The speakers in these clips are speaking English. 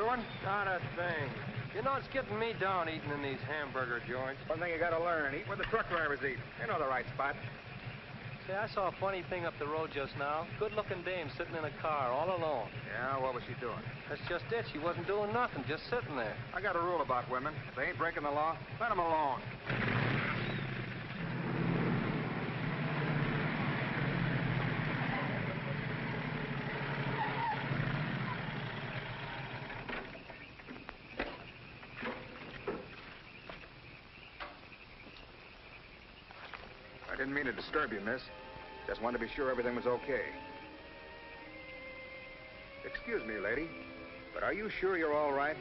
doing? Not a thing. You know, it's getting me down eating in these hamburger joints. One thing you gotta learn, eat where the truck drivers eat. They know the right spot. Say, I saw a funny thing up the road just now. Good-looking dame sitting in a car all alone. Yeah, what was she doing? That's just it. She wasn't doing nothing, just sitting there. I got a rule about women. If they ain't breaking the law, let them alone. I didn't mean to disturb you, miss. Just wanted to be sure everything was okay. Excuse me, lady, but are you sure you're all right?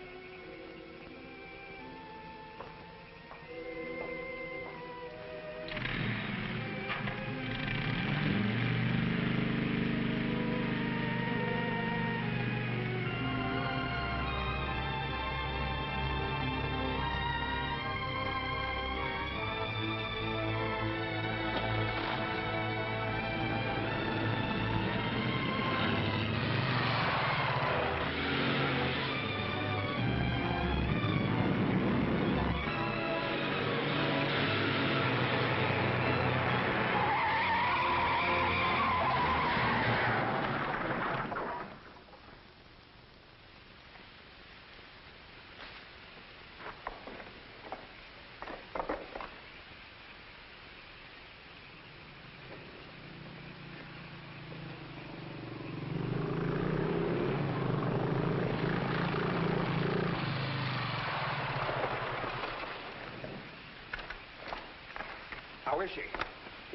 How is she?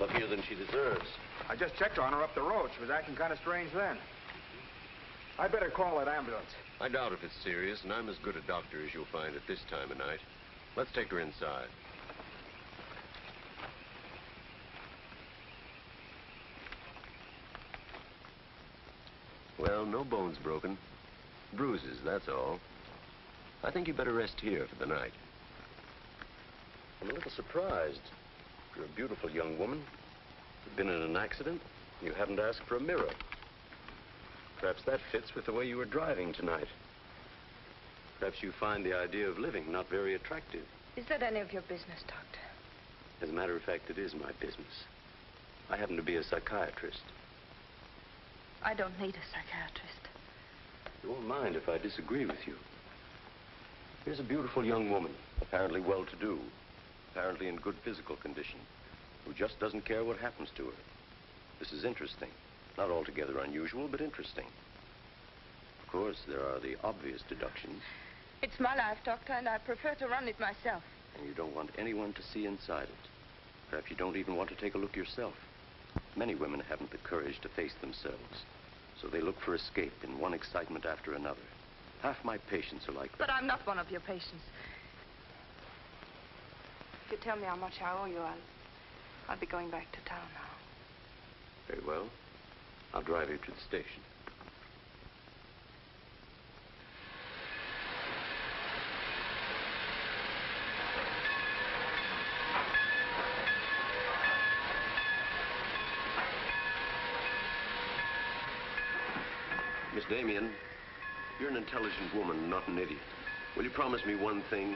Luckier than she deserves. I just checked on her up the road. She was acting kind of strange then. I'd better call that ambulance. I doubt if it's serious, and I'm as good a doctor as you'll find at this time of night. Let's take her inside. Well, no bones broken. Bruises, that's all. I think you better rest here for the night. I'm a little surprised. You're a beautiful young woman. You've been in an accident. You haven't asked for a mirror. Perhaps that fits with the way you were driving tonight. Perhaps you find the idea of living not very attractive. Is that any of your business, Doctor? As a matter of fact, it is my business. I happen to be a psychiatrist. I don't need a psychiatrist. You won't mind if I disagree with you. Here's a beautiful young woman, apparently well-to-do, apparently in good physical condition, who just doesn't care what happens to her. This is interesting. Not altogether unusual, but interesting. Of course, there are the obvious deductions. It's my life, Doctor, and I prefer to run it myself. And you don't want anyone to see inside it. Perhaps you don't even want to take a look yourself. Many women haven't the courage to face themselves, so they look for escape in one excitement after another. Half my patients are like that. But I'm not one of your patients. If you tell me how much I owe you, I'll be going back to town now. Very well. I'll drive you to the station. Miss Damien, you're an intelligent woman, not an idiot. Will you promise me one thing?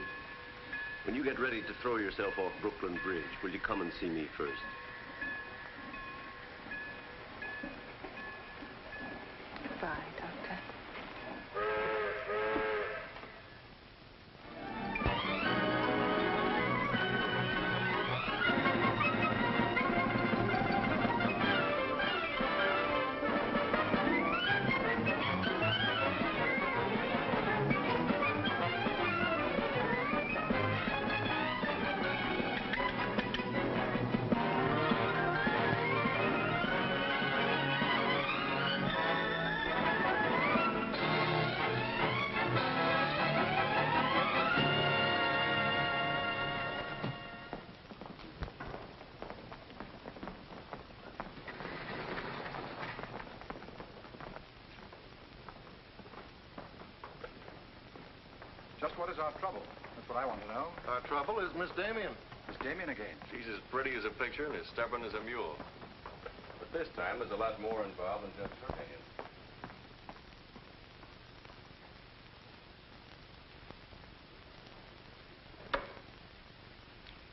When you get ready to throw yourself off Brooklyn Bridge, will you come and see me first? Goodbye, Doctor. Just what is our trouble? That's what I want to know. Our trouble is Miss Damien. Miss Damien again. She's as pretty as a picture and as stubborn as a mule. But this time, there's a lot more involved than just her hand.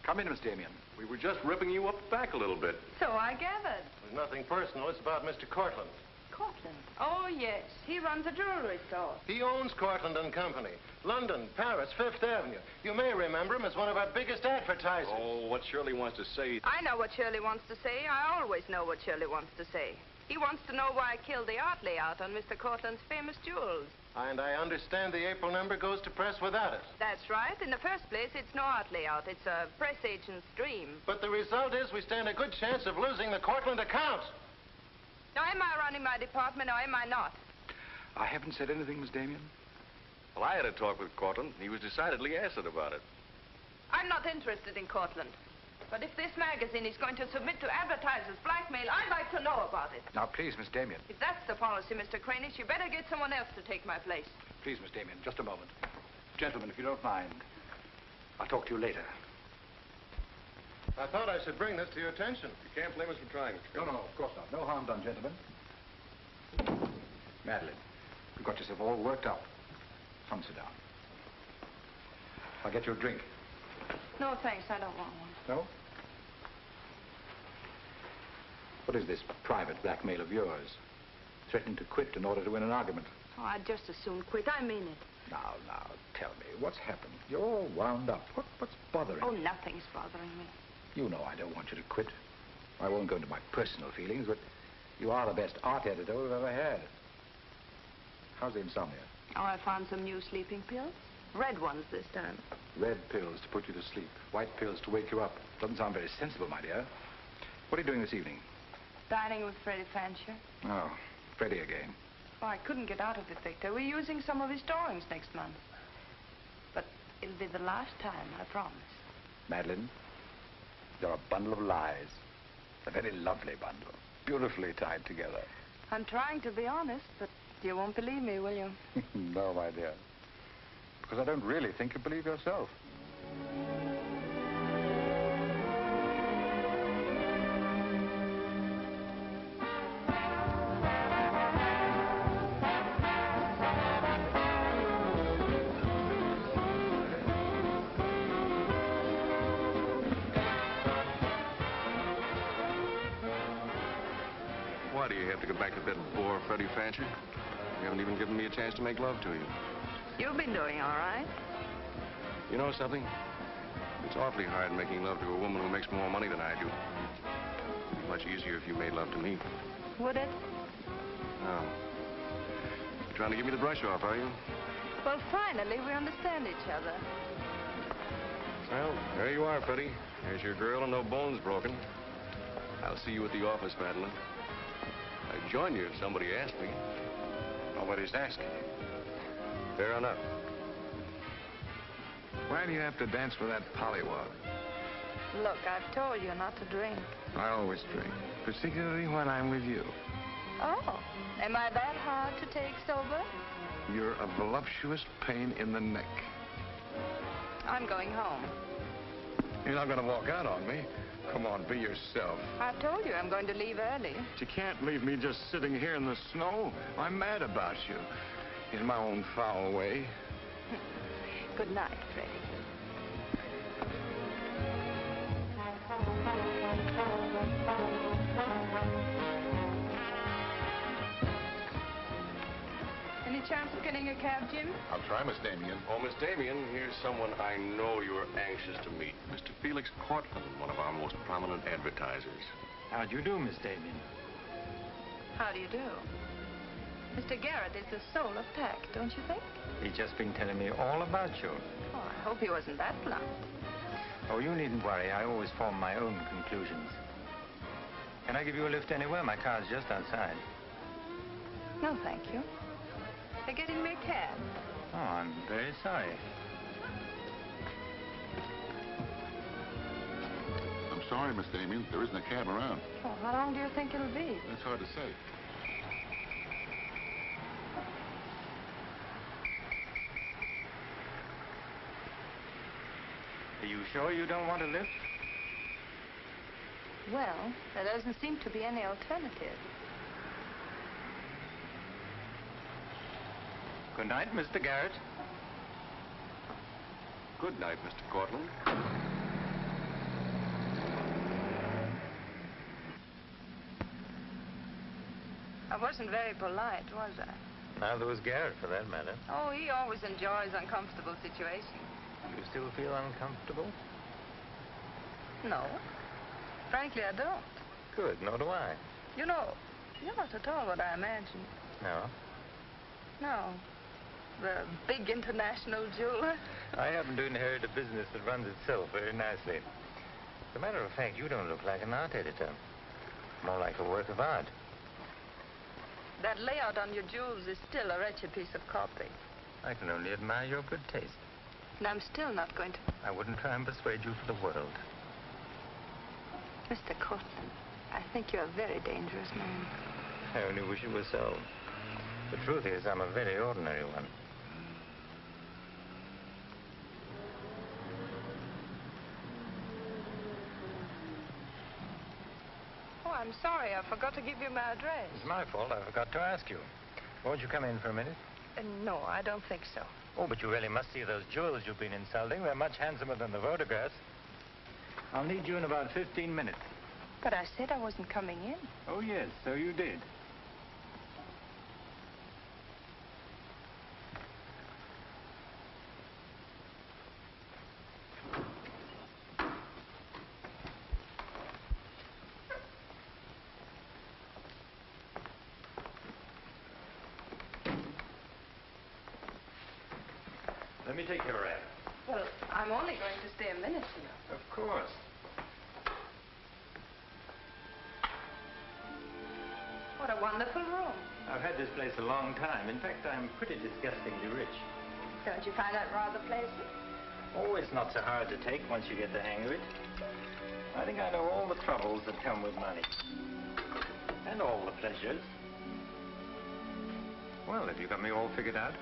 Come in, Miss Damien. We were just ripping you up back a little bit. So I gathered. There's nothing personal. It's about Mr. Courtland. Courtland? Oh, yes. He runs a jewelry store. He owns Courtland and Company. London, Paris, Fifth Avenue. You may remember him as one of our biggest advertisers. Oh, what Shirley wants to say. I know what Shirley wants to say. I always know what Shirley wants to say. He wants to know why I killed the art layout on Mr. Courtland's famous jewels. And I understand the April number goes to press without it. That's right. In the first place, it's no art layout. It's a press agent's dream. But the result is we stand a good chance of losing the Courtland account. Now, am I running my department or am I not? I haven't said anything, Miss Damien. Well, I had a talk with Courtland. He was decidedly acid about it. I'm not interested in Courtland. But if this magazine is going to submit to advertisers' blackmail, I'd like to know about it. Now, please, Miss Damien. If that's the policy, Mr. Cranish, you better get someone else to take my place. Please, Miss Damien, just a moment. Gentlemen, if you don't mind, I'll talk to you later. I thought I should bring this to your attention. You can't blame us for trying, Mr. No, of course not. No harm done, gentlemen. Madeleine, you've got yourself all worked up. Come sit down. I'll get you a drink. No, thanks. I don't want one. No? What is this private blackmail of yours? Threatening to quit in order to win an argument. Oh, I'd just as soon quit. I mean it. Now, tell me, what's happened? You're all wound up. What's bothering Oh, you? nothing's bothering me. You know I don't want you to quit. I won't go into my personal feelings, but you are the best art editor we've ever had. How's the insomnia? Oh, I found some new sleeping pills. Red ones this time. Red pills to put you to sleep. White pills to wake you up. Doesn't sound very sensible, my dear. What are you doing this evening? Dining with Freddie Fancher. Oh, Freddie again. Oh, I couldn't get out of it, Victor. We're using some of his drawings next month. But it'll be the last time, I promise. Madeleine, you're a bundle of lies. A very lovely bundle. Beautifully tied together. I'm trying to be honest, but you won't believe me, will you? No, my dear. Because I don't really think you believe yourself. Why do you have to go back to that bore, Freddie Fancher? You haven't even given me a chance to make love to you. You've been doing all right. You know something? It's awfully hard making love to a woman who makes more money than I do. It'd be much easier if you made love to me. Would it? Oh. You're trying to give me the brush off, are you? Well, finally, we understand each other. Well, there you are, Freddie. There's your girl and no bones broken. I'll see you at the office, Madeleine. I'd join you if somebody asked me. Nobody's asking. Fair enough. Why do you have to dance with that pollywog? Look, I've told you not to drink. I always drink, particularly when I'm with you. Oh, am I that hard to take sober? You're a voluptuous pain in the neck. I'm going home. You're not going to walk out on me. Come on, be yourself. I've told you I'm going to leave early. But you can't leave me just sitting here in the snow. I'm mad about you. In my own foul way. Good night, Freddie. Any chance of getting a cab, Jim? I'll try, Miss Damien. Oh, Miss Damien, here's someone I know you're anxious to meet. Mr. Felix Courtland, one of our most prominent advertisers. How do you do, Miss Damien? How do you do? Mr. Garrett is the soul of tact, don't you think? He's just been telling me all about you. Oh, I hope he wasn't that blunt. Oh, you needn't worry. I always form my own conclusions. Can I give you a lift anywhere? My car's just outside. No, thank you. They're getting me a cab. Oh, I'm very sorry. I'm sorry, Miss Damien. There isn't a cab around. Oh, how long do you think it'll be? That's hard to say. Are you sure you don't want a lift? Well, there doesn't seem to be any alternative. Good night, Mr. Garrett. Good night, Mr. Courtland. I wasn't very polite, was I? Neither was Garrett, for that matter. Oh, he always enjoys uncomfortable situations. You still feel uncomfortable? No. Frankly, I don't. Good, nor do I. You know, you're not at all what I imagined. No? No. The big international jeweler. I happen to inherit a business that runs itself very nicely. As a matter of fact, you don't look like an art editor. More like a work of art. That layout on your jewels is still a wretched piece of copy. I can only admire your good taste. And I'm still not going to... I wouldn't try and persuade you for the world. Mr. Courtland, I think you're a very dangerous man. I only wish it was so. The truth is, I'm a very ordinary one. Oh, I'm sorry. I forgot to give you my address. It's my fault. I forgot to ask you. Won't you come in for a minute? No, I don't think so. Oh, but you really must see those jewels you've been insulting. They're much handsomer than the photographs. I'll need you in about 15 minutes. But I said I wasn't coming in. Oh, yes, so you did. Let me take your wrap. Well, I'm only going to stay a minute here. Of course. What a wonderful room. I've had this place a long time. In fact, I'm pretty disgustingly rich. Don't you find that rather pleasant? Oh, it's not so hard to take once you get the hang of it. I think I know all the troubles that come with money. And all the pleasures. Well, have you got me all figured out?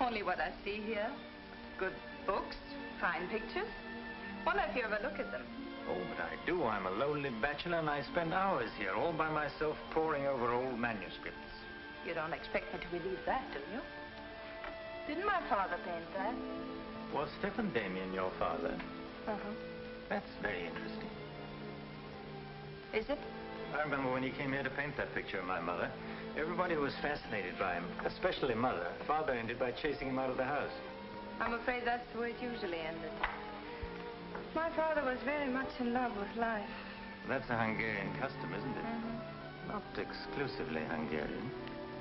Only what I see here. Good books, fine pictures. Wonder if you ever look at them. Oh, but I do. I'm a lonely bachelor, and I spend hours here all by myself poring over old manuscripts. You don't expect me to believe that, do you? Didn't my father paint that? Was Stephen Damien your father? Uh-huh. That's very interesting. Is it? I remember when he came here to paint that picture of my mother. Everybody was fascinated by him, especially Mother. Father ended by chasing him out of the house. I'm afraid that's the way it usually ended. My father was very much in love with life. That's a Hungarian custom, isn't it? Mm-hmm. Not exclusively Hungarian.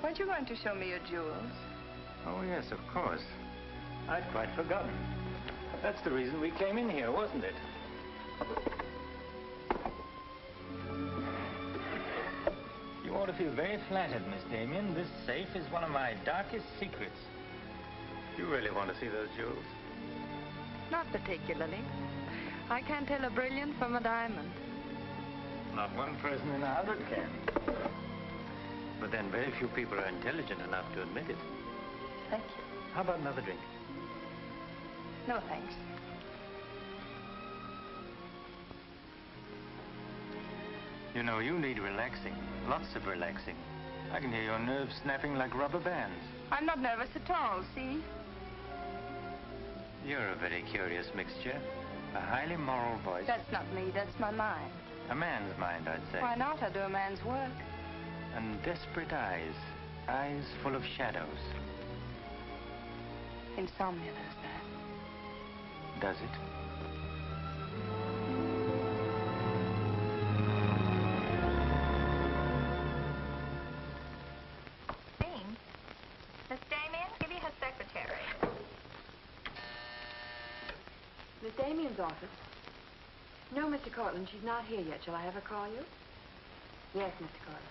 Weren't you going to show me your jewels? Oh, yes, of course. I'd quite forgotten. That's the reason we came in here, wasn't it? You ought to feel very flattered, Miss Damien. This safe is one of my darkest secrets. You really want to see those jewels? Not particularly. I can't tell a brilliant from a diamond. Not one person in 100 can. But then very few people are intelligent enough to admit it. Thank you. How about another drink? No, thanks. You know, you need relaxing. Lots of relaxing. I can hear your nerves snapping like rubber bands. I'm not nervous at all, see? You're a very curious mixture. A highly moral voice. That's not me, that's my mind. A man's mind, I'd say. Why not? I do a man's work. And desperate eyes. Eyes full of shadows. Insomnia does that. Does it? Miss Damien, give me her secretary. Miss Damien's office? No, Mr. Courtland, she's not here yet. Shall I have her call you? Yes, Mr. Courtland.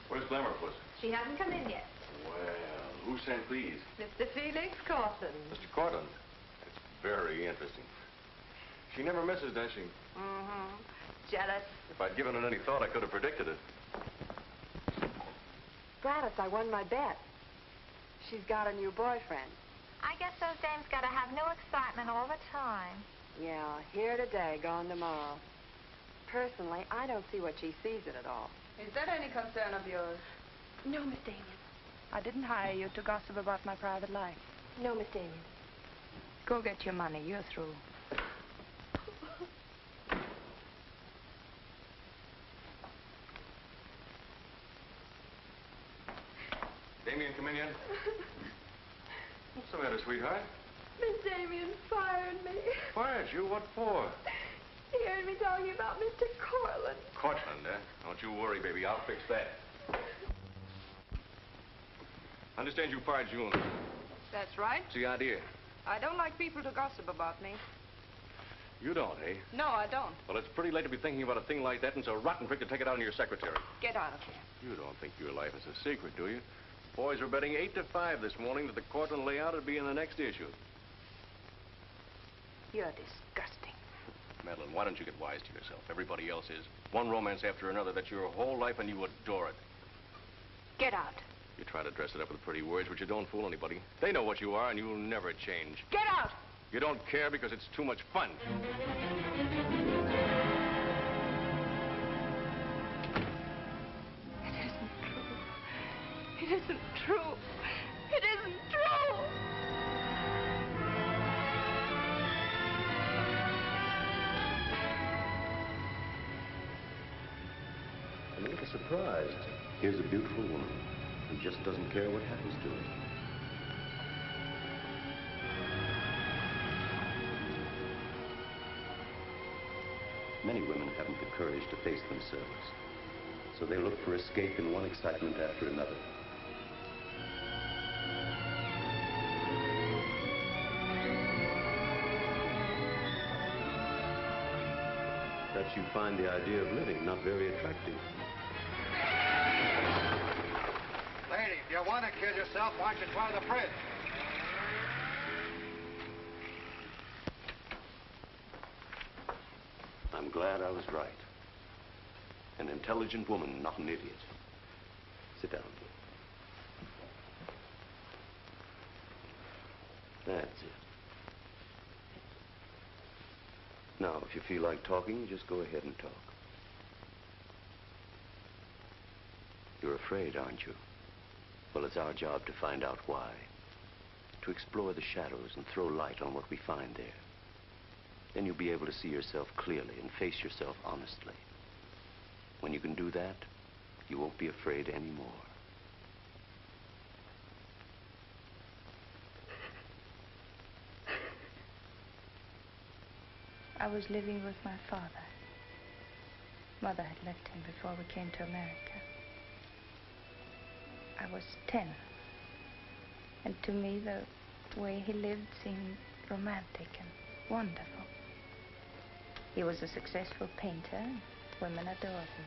Where's Glamour, Puss? She hasn't come in yet. Well, who sent these? Mr. Felix Courtland. Mr. Courtland. It's very interesting. She never misses, does she? Mm-hmm. Jealous. If I'd given it any thought, I could have predicted it. Gladys, I won my bet. She's got a new boyfriend. I guess those dames gotta have new excitement all the time. Yeah, here today, gone tomorrow. Personally, I don't see what she sees in it all. Is that any concern of yours? No, Miss Damien. I didn't hire you to gossip about my private life. No, Miss Damien. Go get your money. You're through. Can't come in yet? What's the matter, sweetheart? Miss Damien fired me. Fired you? What for? He heard me talking about Mr. Courtland. Courtland, eh? Don't you worry, baby. I'll fix that. Understand you fired June. That's right. What's the idea? I don't like people to gossip about me. You don't, eh? No, I don't. Well, it's pretty late to be thinking about a thing like that, and it's a rotten trick to take it out on your secretary. Get out of here. You don't think your life is a secret, do you? Boys were betting 8 to 5 this morning that the Courtland layout would be in the next issue. You're disgusting. Madeleine, why don't you get wise to yourself? Everybody else is. One romance after another. That's your whole life, and you adore it. Get out. You try to dress it up with pretty words, but you don't fool anybody. They know what you are, and you'll never change. Get out! You don't care because it's too much fun. It isn't true. It isn't true. I'm a little surprised. Here's a beautiful woman who just doesn't care what happens to her. Many women haven't the courage to face themselves, so they look for escape in one excitement after another. Perhaps you find the idea of living not very attractive. Lady, if you want to kill yourself, why don't you try the fridge? I'm glad I was right. An intelligent woman, not an idiot. Sit down. That's it. Now, if you feel like talking, just go ahead and talk. You're afraid, aren't you? Well, it's our job to find out why. To explore the shadows and throw light on what we find there. Then you'll be able to see yourself clearly and face yourself honestly. When you can do that, you won't be afraid anymore. I was living with my father. Mother had left him before we came to America. I was 10. And to me, the way he lived seemed romantic and wonderful. He was a successful painter, and women adored him.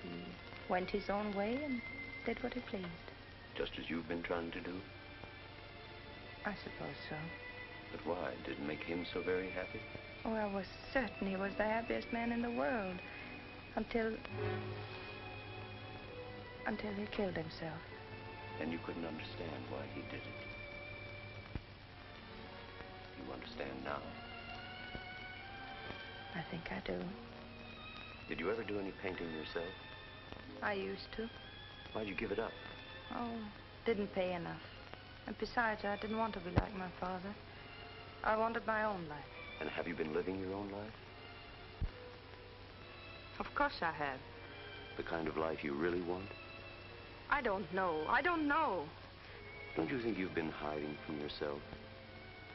He went his own way and did what he pleased. Just as you've been trying to do? I suppose so. But why? Did it make him so very happy? Oh, I was certain he was the happiest man in the world. Until he killed himself. And you couldn't understand why he did it. You understand now? I think I do. Did you ever do any painting yourself? I used to. Why'd you give it up? Oh, didn't pay enough. And besides, I didn't want to be like my father. I wanted my own life. And have you been living your own life? Of course I have. The kind of life you really want? I don't know. I don't know. Don't you think you've been hiding from yourself?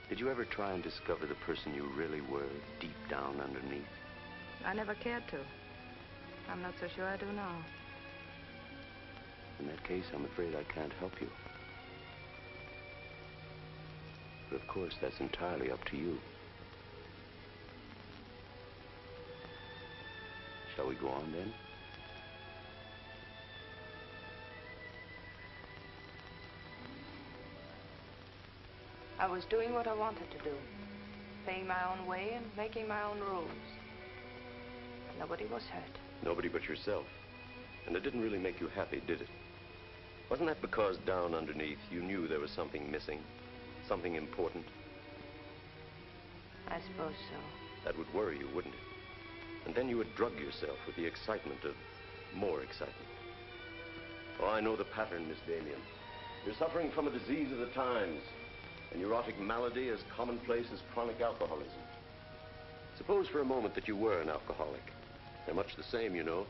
Did you ever try and discover the person you really were, deep down underneath? I never cared to. I'm not so sure I do now. In that case, I'm afraid I can't help you. But of course, that's entirely up to you. Shall we go on then? I was doing what I wanted to do. Paying my own way and making my own rules. Nobody was hurt. Nobody but yourself. And it didn't really make you happy, did it? Wasn't that because down underneath you knew there was something missing? Something important? I suppose so. That would worry you, wouldn't it? And then you would drug yourself with the excitement of more excitement. Oh, I know the pattern, Miss Damien. You're suffering from a disease of the times. A neurotic malady as commonplace as chronic alcoholism. Suppose for a moment that you were an alcoholic. They're much the same, you know.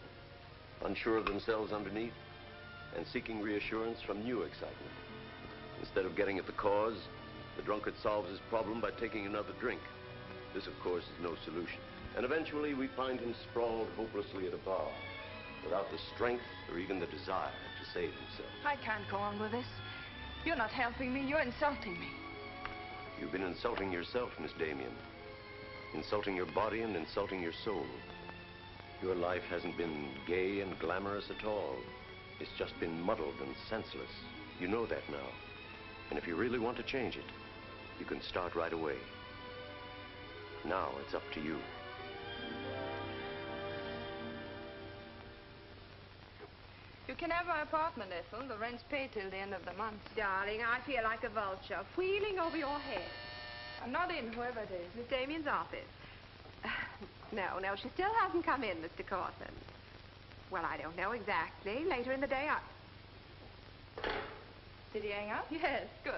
Unsure of themselves underneath. and seeking reassurance from new excitement. Instead of getting at the cause, the drunkard solves his problem by taking another drink. This, of course, is no solution. And eventually, we find him sprawled hopelessly at a bar, without the strength or even the desire to save himself. I can't go on with this. You're not helping me. You're insulting me. You've been insulting yourself, Miss Damien. Insulting your body and insulting your soul. Your life hasn't been gay and glamorous at all. It's just been muddled and senseless. You know that now. And if you really want to change it, you can start right away. Now it's up to you. You can have my apartment, Ethel. The rent's paid till the end of the month. Darling, I feel like a vulture wheeling over your head. I'm not in, whoever it is. Miss Damien's office. No, she still hasn't come in, Mr. Courtland. Well, I don't know exactly. Later in the day, Did he hang up? Yes. Good.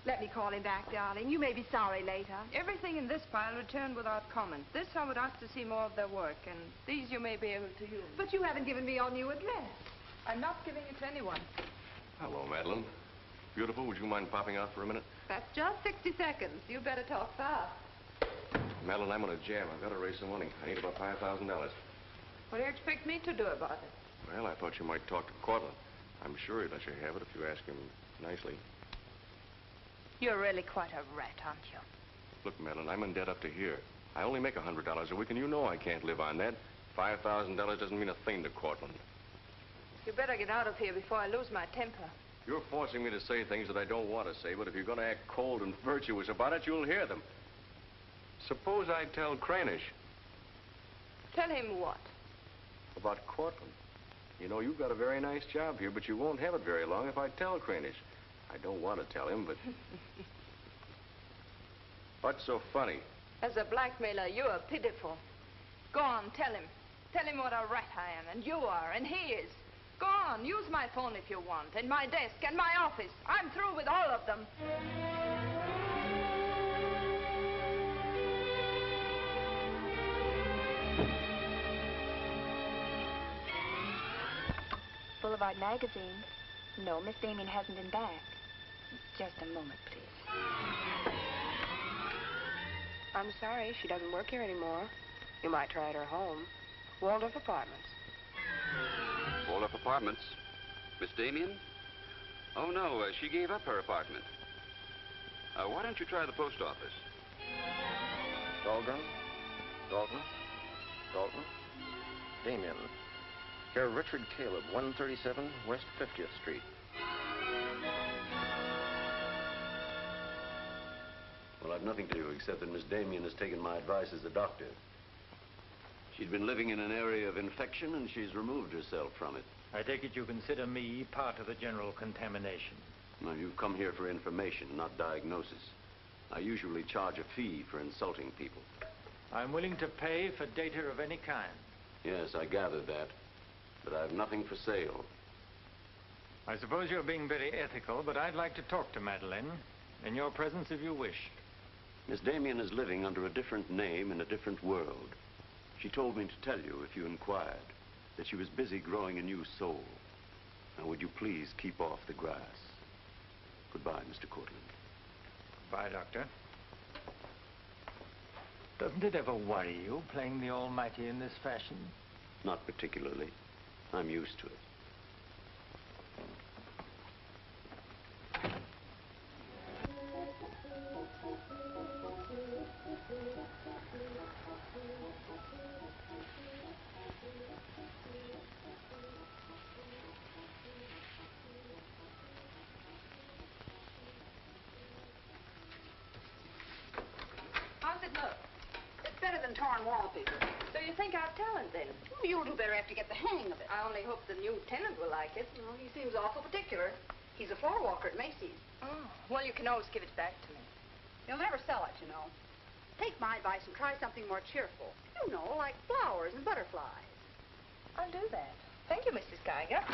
Let me call him back, darling. You may be sorry later. Everything in this pile returned without comment. This I would ask to see more of their work, and these you may be able to use. But you haven't given me your new address. I'm not giving it to anyone. Hello, Madeleine. Beautiful, would you mind popping out for a minute? That's just 60 seconds. You better talk fast. Madeline, I'm on a jam. I've got to raise some money. I need about $5,000. What do you expect me to do about it? Well, I thought you might talk to Courtland. I'm sure he'd let you have it if you ask him nicely. You're really quite a rat, aren't you? Look, Madeline, I'm in debt up to here. I only make $100 a week, and you know I can't live on that. $5,000 doesn't mean a thing to Courtland. You better get out of here before I lose my temper. You're forcing me to say things that I don't want to say, but if you're going to act cold and virtuous about it, you'll hear them. Suppose I tell Cranish. Tell him what? About Courtland. You know, you've got a very nice job here, but you won't have it very long if I tell Cranish. I don't want to tell him, but... What's so funny? As a blackmailer, you are pitiful. Go on, tell him. Tell him what a rat I am, and you are, and he is. Go on, use my phone if you want, and my desk, and my office. I'm through with all of them. Boulevard magazine. No, Miss Damien hasn't been back. Just a moment, please. I'm sorry, she doesn't work here anymore. You might try at her home. Waldorf Apartments. Waldorf Apartments? Miss Damien? Oh, no, she gave up her apartment. Why don't you try the post office? Dahlgren? Dalton? Dalton? Damien. Here, Richard Caleb, 137 West 50th Street. Well, I've nothing to do except that Miss Damien has taken my advice as a doctor. She's been living in an area of infection, and she's removed herself from it. I take it you consider me part of the general contamination. Now, you've come here for information, not diagnosis. I usually charge a fee for insulting people. I'm willing to pay for data of any kind. Yes, I gathered that. But I've nothing for sale. I suppose you're being very ethical, but I'd like to talk to Madeleine. In your presence, if you wish. Miss Damien is living under a different name in a different world. She told me to tell you, if you inquired, that she was busy growing a new soul. Now, would you please keep off the grass? Goodbye, Mr. Courtland. Goodbye, Doctor. Doesn't it ever worry you, playing the almighty in this fashion? Not particularly. I'm used to it. How's it look? It's better than torn wallpaper. So you think I've talent, then? You'll do better after you get the hang of it. I only hope the new tenant will like it. Well, he seems awful particular. He's a floor walker at Macy's. Oh, well, you can always give it back to me. He'll never sell it, you know. Take my advice and try something more cheerful. You know, like flowers and butterflies. I'll do that. Thank you, Mrs. Geiger.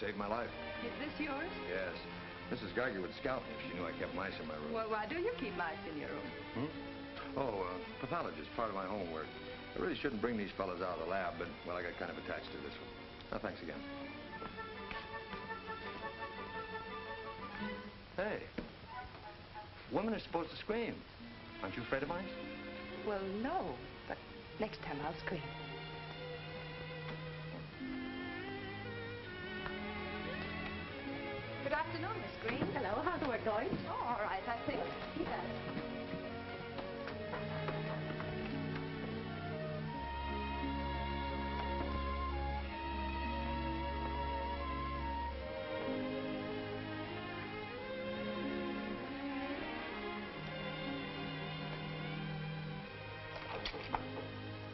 saved my life. Is this yours? Yes. Mrs. Geiger would scalp me if she knew I kept mice in my room. Well, why do you keep mice in your room? Pathologist, part of my homework. I really shouldn't bring these fellas out of the lab, but, well, I got kind of attached to this one. Now, thanks again. Hey, women are supposed to scream. Aren't you afraid of mice? Well, no, but next time I'll scream. Good afternoon, Miss Green. Hello, how's the work going? Oh, all right, I think. Yes.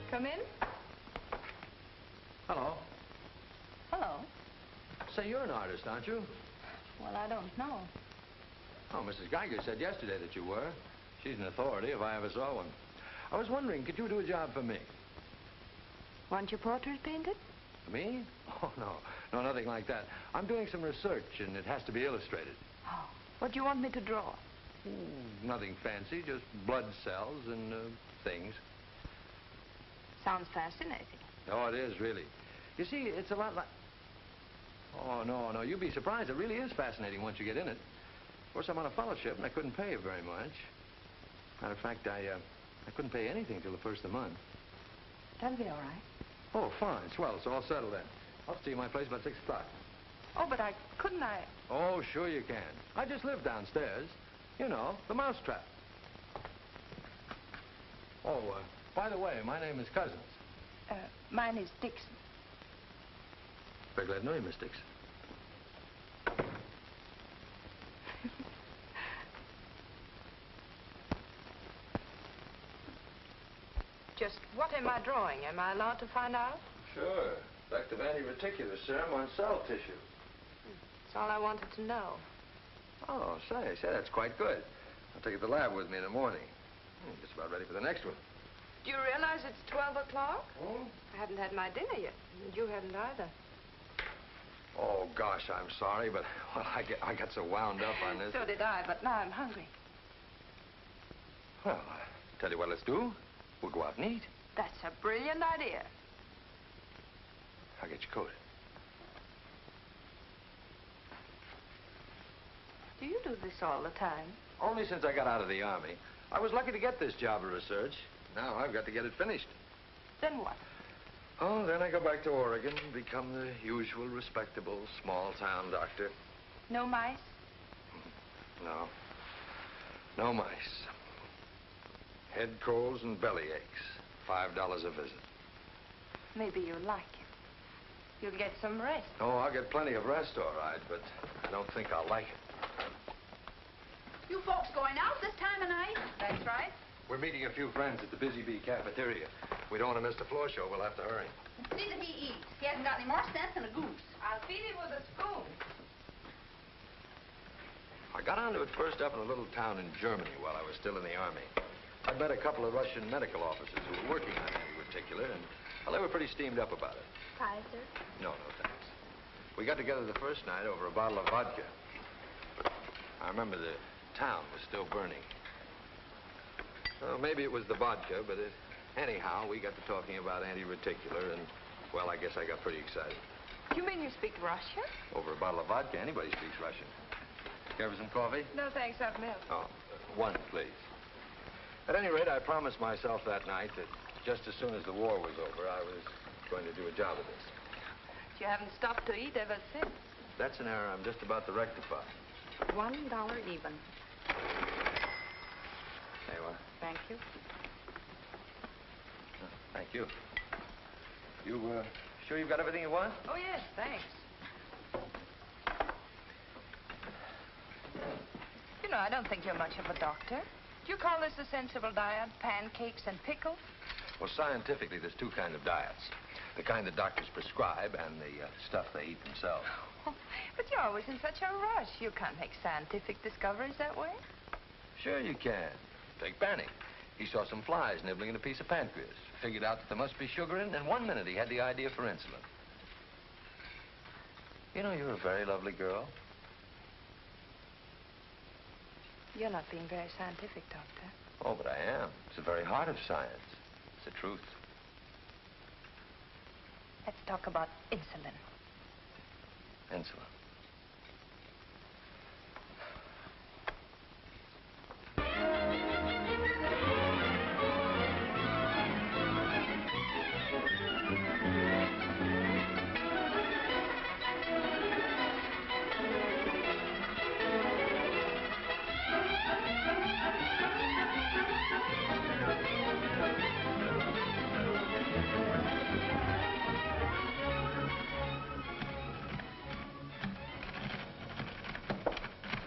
Come in. Hello. Hello. Say, you're an artist, aren't you? Well, I don't know. Oh, Mrs. Geiger said yesterday that you were. She's an authority if I ever saw one. I was wondering, could you do a job for me? Want your portrait painted? Me? Oh, no. No, nothing like that. I'm doing some research, and it has to be illustrated. Oh, what do you want me to draw? Nothing fancy, just blood cells and things. Sounds fascinating. Oh, it is, really. You see, it's a lot like... Oh, no, you'd be surprised. It really is fascinating once you get in it. Of course, I'm on a fellowship, and I couldn't pay you very much. Matter of fact, I couldn't pay anything till the first of the month. That'll be all right. Oh, fine. Swell. It's all settled then. I'll see you at my place about 6 o'clock. Oh, but couldn't I? Oh, sure you can. I just live downstairs. You know, the mousetrap. Oh, by the way, my name is Cousins. Mine is Dixon. Very glad to know you, Miss Dixon. Just what am I drawing? Am I allowed to find out? Sure. Effective anti-reticular serum on cell tissue. That's all I wanted to know. Oh, say, that's quite good. I'll take it to the lab with me in the morning. Just about ready for the next one. Do you realize it's 12 o'clock? Oh? I haven't had my dinner yet. And you haven't either. Oh, gosh, I'm sorry, but well, I got so wound up on this. So did I, but now I'm hungry. Well, tell you what let's do. We'll go out and eat. That's a brilliant idea. I'll get your coat. Do you do this all the time? Only since I got out of the Army. I was lucky to get this job of research. Now I've got to get it finished. Then what? Oh, then I go back to Oregon and become the usual respectable small-town doctor. No mice? No. No mice. Head colds and belly aches. $5 a visit. Maybe you'll like it. You'll get some rest. Oh, I'll get plenty of rest, all right, but I don't think I'll like it. You folks going out this time of night? That's right. We're meeting a few friends at the Busy Bee cafeteria. We don't want to miss the floor show. We'll have to hurry. See that he eats. He hasn't got any more sense than a goose. I'll feed him with a spoon. I got onto it first up in a little town in Germany while I was still in the Army. I met a couple of Russian medical officers who were working on anti-reticular, and, well, they were pretty steamed up about it. Pie, sir? No, thanks. We got together the first night over a bottle of vodka. I remember the town was still burning. Well, maybe it was the vodka, but anyhow, we got to talking about anti-reticular, and, well, I guess I got pretty excited. You mean you speak Russian? Over a bottle of vodka, anybody speaks Russian. Care for some coffee? No, thanks, I've milk. Oh, one, please. At any rate, I promised myself that night that just as soon as the war was over, I was going to do a job of this. You haven't stopped to eat ever since. That's an error I'm just about to rectify. $1 even. There you are. Thank you. Thank you. You, sure you've got everything you want? Oh, yes, thanks. You know, I don't think you're much of a doctor. Do you call this a sensible diet? Pancakes and pickles? Well, scientifically, there's two kinds of diets. The kind that doctors prescribe and the stuff they eat themselves. But you're always in such a rush. You can't make scientific discoveries that way. Sure you can. Take Banning. He saw some flies nibbling at a piece of pancreas. Figured out that there must be sugar in it, and in 1 minute he had the idea for insulin. You know, you're a very lovely girl. You're not being very scientific, Doctor. Oh, but I am. It's the very heart of science. It's the truth. Let's talk about insulin. Insulin.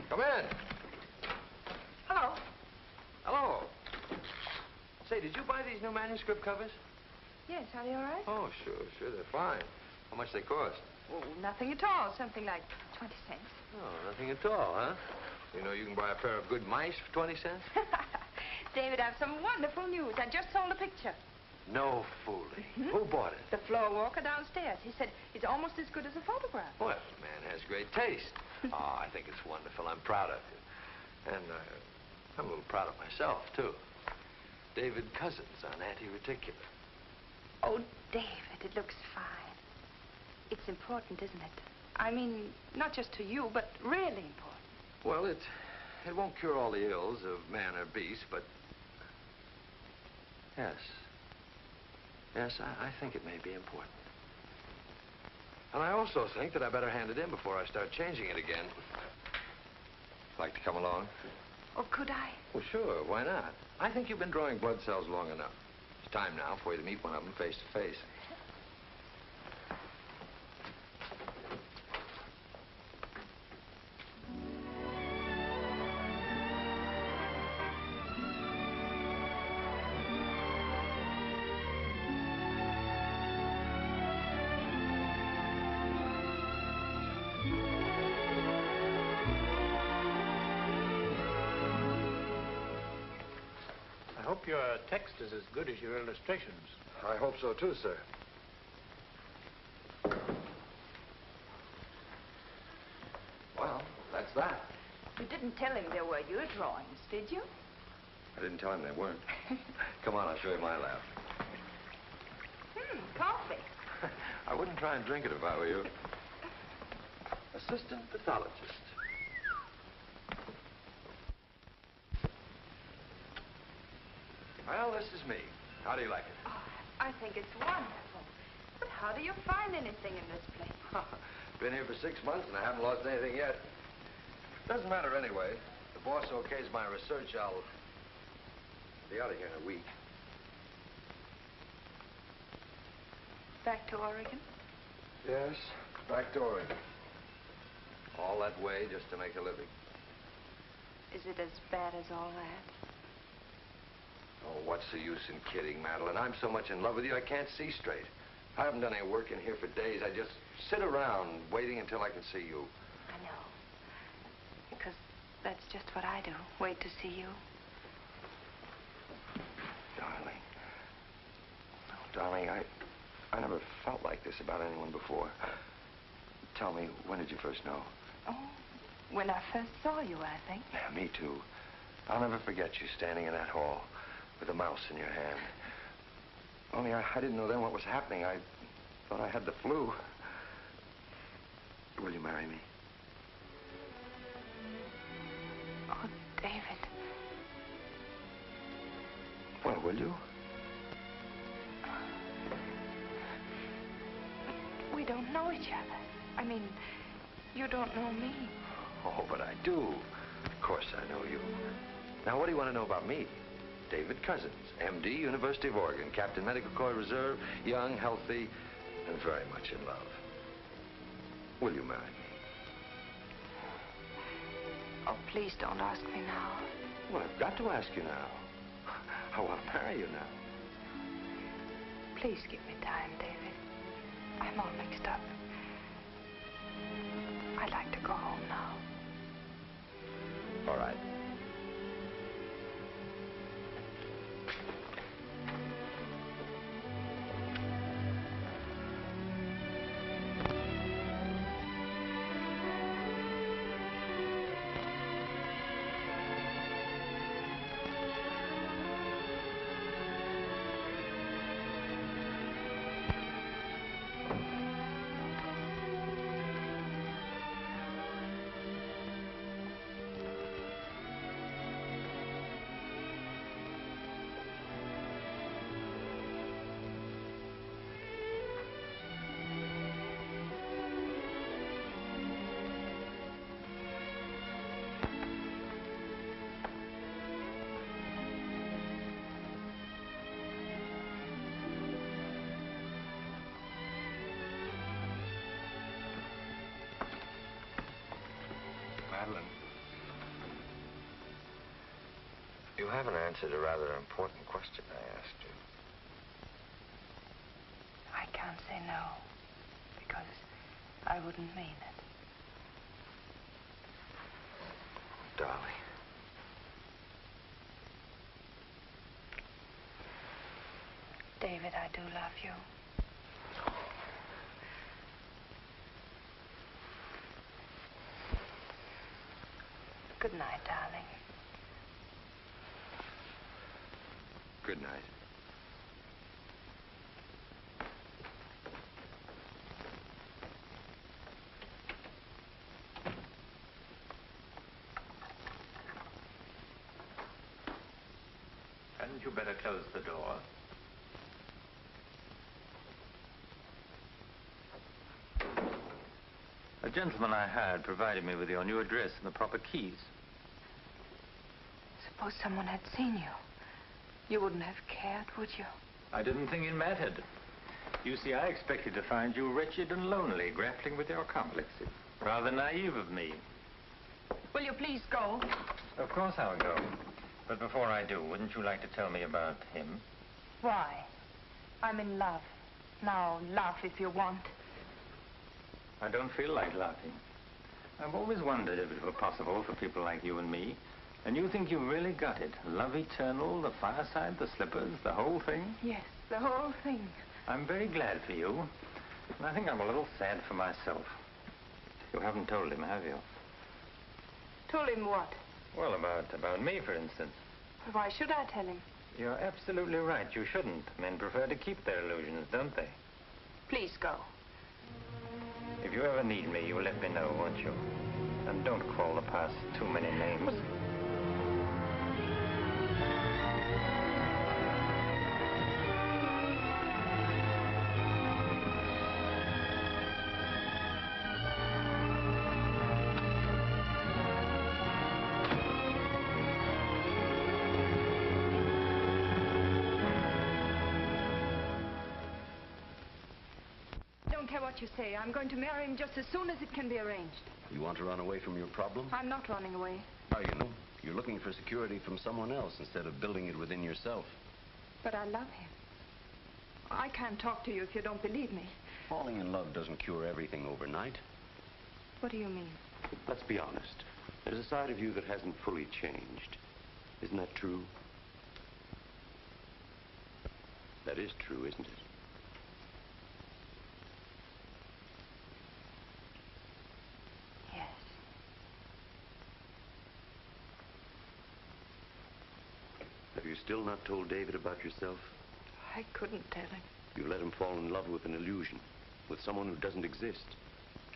Come in. Hello. Hello. Say, did you buy these new manuscript covers? Yes, are they all right? Oh, sure, they're fine. How much they cost? Oh, nothing at all. Something like 20 cents. Oh, nothing at all, huh? You know, you can buy a pair of good mice for 20 cents? David, I have some wonderful news. I just sold a picture. No fooling. Who bought it? The floor walker downstairs. He said it's almost as good as a photograph. Well, the man has great taste. Oh, I think it's wonderful. I'm proud of you. And I'm a little proud of myself, too. David Cousins on anti-reticular. Oh, David, it looks fine. It's important, isn't it? I mean, not just to you, but really important. Well, it won't cure all the ills of man or beast, but... Yes. Yes, I think it may be important. And I also think that I better hand it in before I start changing it again. Like to come along? Oh, could I? Well, sure. Why not? I think you've been drawing blood cells long enough. It's time now for you to meet one of them face to face. I hope your text is as good as your illustrations. I hope so, too, sir. Well, that's that. You didn't tell him they were your drawings, did you? I didn't tell him they weren't. Come on, I'll show you my lab. Coffee. I wouldn't try and drink it if I were you. Assistant pathologist. Well, this is me. How do you like it? Oh, I think it's wonderful. But how do you find anything in this place? Been here for 6 months and I haven't lost anything yet. Doesn't matter anyway. The boss okays my research, I'll be out of here in a week. Back to Oregon? Yes, back to Oregon. All that way just to make a living. Is it as bad as all that? Oh, what's the use in kidding, Madeleine? I'm so much in love with you, I can't see straight. I haven't done any work in here for days. I just sit around waiting until I can see you. I know. Because that's just what I do. Wait to see you. Darling. Oh, darling, I never felt like this about anyone before. Tell me, when did you first know? Oh, when I first saw you, I think. Yeah, me too. I'll never forget you standing in that hall with a mouse in your hand. Only I didn't know then what was happening. I thought I had the flu. Will you marry me? Oh, David. Well, will you? We don't know each other. I mean, you don't know me. Oh, but I do. Of course I know you. Now, what do you want to know about me? David Cousins, M.D., University of Oregon, Captain Medical Corps Reserve, young, healthy, and very much in love. Will you marry me? Oh, please don't ask me now. Well, I've got to ask you now. I want to marry you now. Please give me time, David. I'm all mixed up. I'd like to go home now. All right. You haven't answered a rather important question I asked you. I can't say no, because I wouldn't mean it. Darling. David, I do love you. Good night, darling. Good night. Hadn't you better close the door? A gentleman I hired provided me with your new address and the proper keys. Suppose someone had seen you. You wouldn't have cared, would you? I didn't think it mattered. You see, I expected to find you wretched and lonely, grappling with your complexes. Rather naive of me. Will you please go? Of course I'll go. But before I do, wouldn't you like to tell me about him? Why? I'm in love. Now, laugh if you want. I don't feel like laughing. I've always wondered if it were possible for people like you and me. And you think you've really got it? Love eternal, the fireside, the slippers, the whole thing? Yes, the whole thing. I'm very glad for you. And I think I'm a little sad for myself. You haven't told him, have you? Told him what? Well, about me, for instance. Why should I tell him? You're absolutely right. You shouldn't. Men prefer to keep their illusions, don't they? Please go. If you ever need me, you'll let me know, won't you? And don't call the past too many names. What you say. I'm going to marry him just as soon as it can be arranged. You want to run away from your problem? I'm not running away. Are you? You're looking for security from someone else instead of building it within yourself. But I love him. I can't talk to you if you don't believe me. Falling in love doesn't cure everything overnight. What do you mean? Let's be honest. There's a side of you that hasn't fully changed. Isn't that true? That is true, isn't it? Have you still not told David about yourself? I couldn't tell him. You let him fall in love with an illusion, with someone who doesn't exist.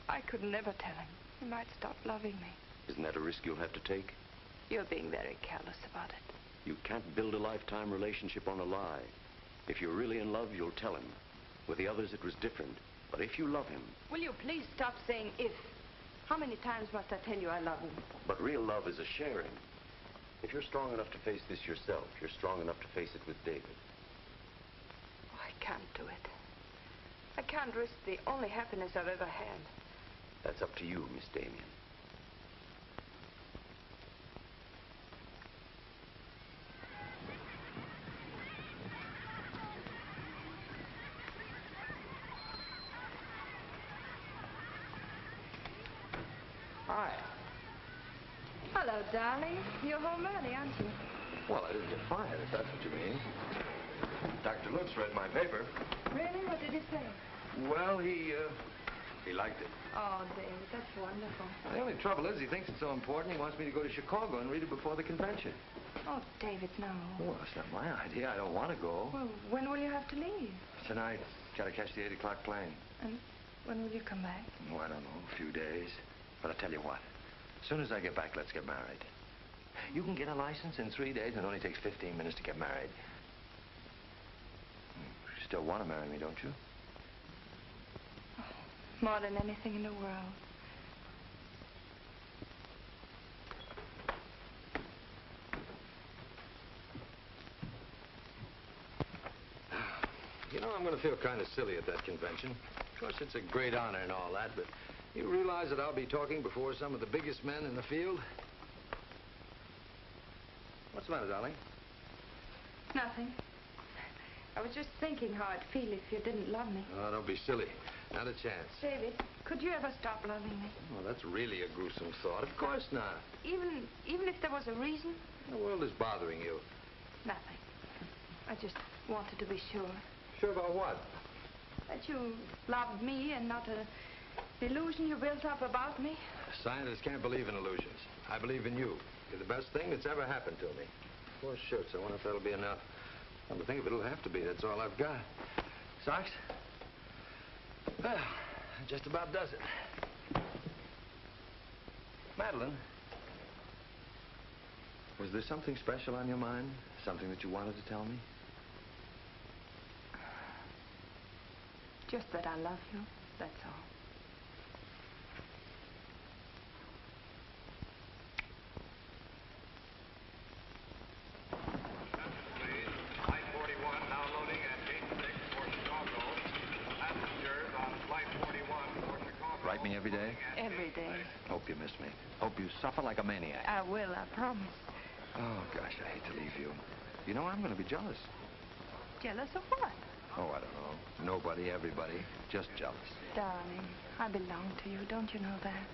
I could never tell him. He might stop loving me. Isn't that a risk you'll have to take? You're being very careless about it. You can't build a lifetime relationship on a lie. If you're really in love, you'll tell him. With the others, it was different. But if you love him... Will you please stop saying if? How many times must I tell you I love him? But real love is a sharing. If you're strong enough to face this yourself, you're strong enough to face it with David. Oh, I can't do it. I can't risk the only happiness I've ever had. That's up to you, Miss Damien. Hi. Hello, darling. You're home early, aren't you? Well, I didn't get fired, if that's what you mean. Dr. Lutz read my paper. Really? What did he say? Well, he liked it. Oh, David, that's wonderful. The only trouble is he thinks it's so important he wants me to go to Chicago and read it before the convention. Oh, David, no. Well, that's not my idea. I don't want to go. Well, when will you have to leave? Tonight. Got to catch the 8 o'clock plane. And when will you come back? Oh, I don't know. A few days. But I'll tell you what. As soon as I get back, let's get married. You can get a license in 3 days, and it only takes 15 minutes to get married. You still want to marry me, don't you? Oh, more than anything in the world. You know, I'm going to feel kind of silly at that convention. Of course, it's a great honor and all that, but you realize that I'll be talking before some of the biggest men in the field? What's the matter, darling? Nothing. I was just thinking how I'd feel if you didn't love me. Oh, don't be silly. Not a chance. David, could you ever stop loving me? Oh, that's really a gruesome thought. Of course not. Even if there was a reason? The world is bothering you. Nothing. I just wanted to be sure. Sure about what? That you loved me and not an illusion you built up about me. Scientists can't believe in illusions. I believe in you. You're the best thing that's ever happened to me. 4 shirts. I wonder if that'll be enough. Come to think of it, it'll have to be. That's all I've got. Socks? Well, that just about does it. Madeleine, was there something special on your mind? Something that you wanted to tell me? Just that I love you, that's all. Write me every day? Every day. Hope you miss me. Hope you suffer like a maniac. I will, I promise. Oh, gosh, I hate to leave you. You know, I'm going to be jealous. Jealous of what? Oh, I don't know. Nobody, everybody. Just jealous. Darling, I belong to you. Don't you know that?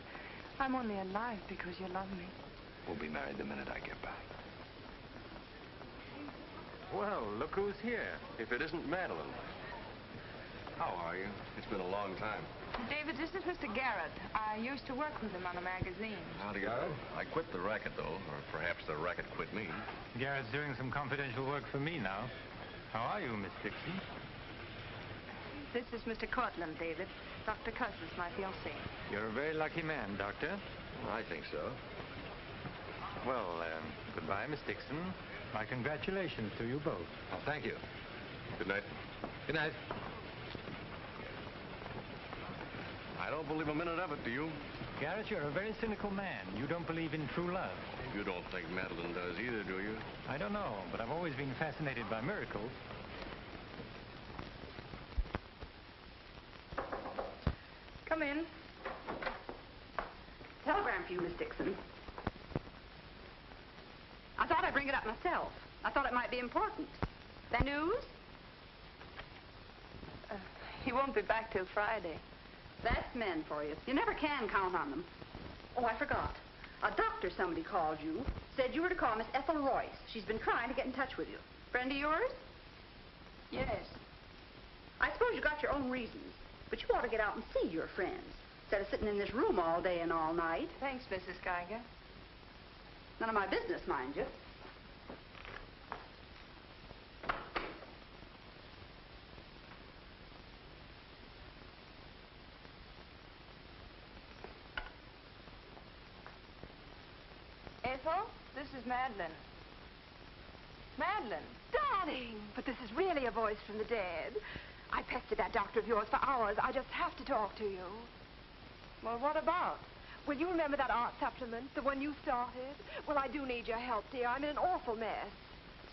I'm only alive because you love me. We'll be married the minute I get back. Well, look who's here. If it isn't Madeleine. How are you? It's been a long time. David, this is Mr. Garrett. I used to work with him on a magazine. Howdy, Garrett. I quit the racket, though, or perhaps the racket quit me. Garrett's doing some confidential work for me now. How are you, Miss Dixon? This is Mr. Courtland, David. Dr. Cuss is my fiancé. You're a very lucky man, Doctor. I think so. Well, goodbye, Miss Dixon. My congratulations to you both. Oh, thank you. Good night. Good night. I don't believe a minute of it, do you? Garrett, you're a very cynical man. You don't believe in true love. You don't think Madeleine does either, do you? I don't know, but I've always been fascinated by miracles. Come in. Telegram for you, Miss Dixon. I thought I'd bring it up myself. I thought it might be important. The news? He won't be back till Friday. That's men for you. You never can count on them. Oh, I forgot. A doctor somebody called you, said you were to call Miss Ethel Royce. She's been trying to get in touch with you. Friend of yours? Yes. I suppose you got your own reasons, but you ought to get out and see your friends, instead of sitting in this room all day and all night. Thanks, Mrs. Geiger. None of my business, mind you. Ethel, this is Madeleine. Madeleine. Darling, but this is really a voice from the dead. I pestered that doctor of yours for hours. I just have to talk to you. Well, what about? Will you remember that art supplement, the one you started? Well, I do need your help, dear. I'm in an awful mess.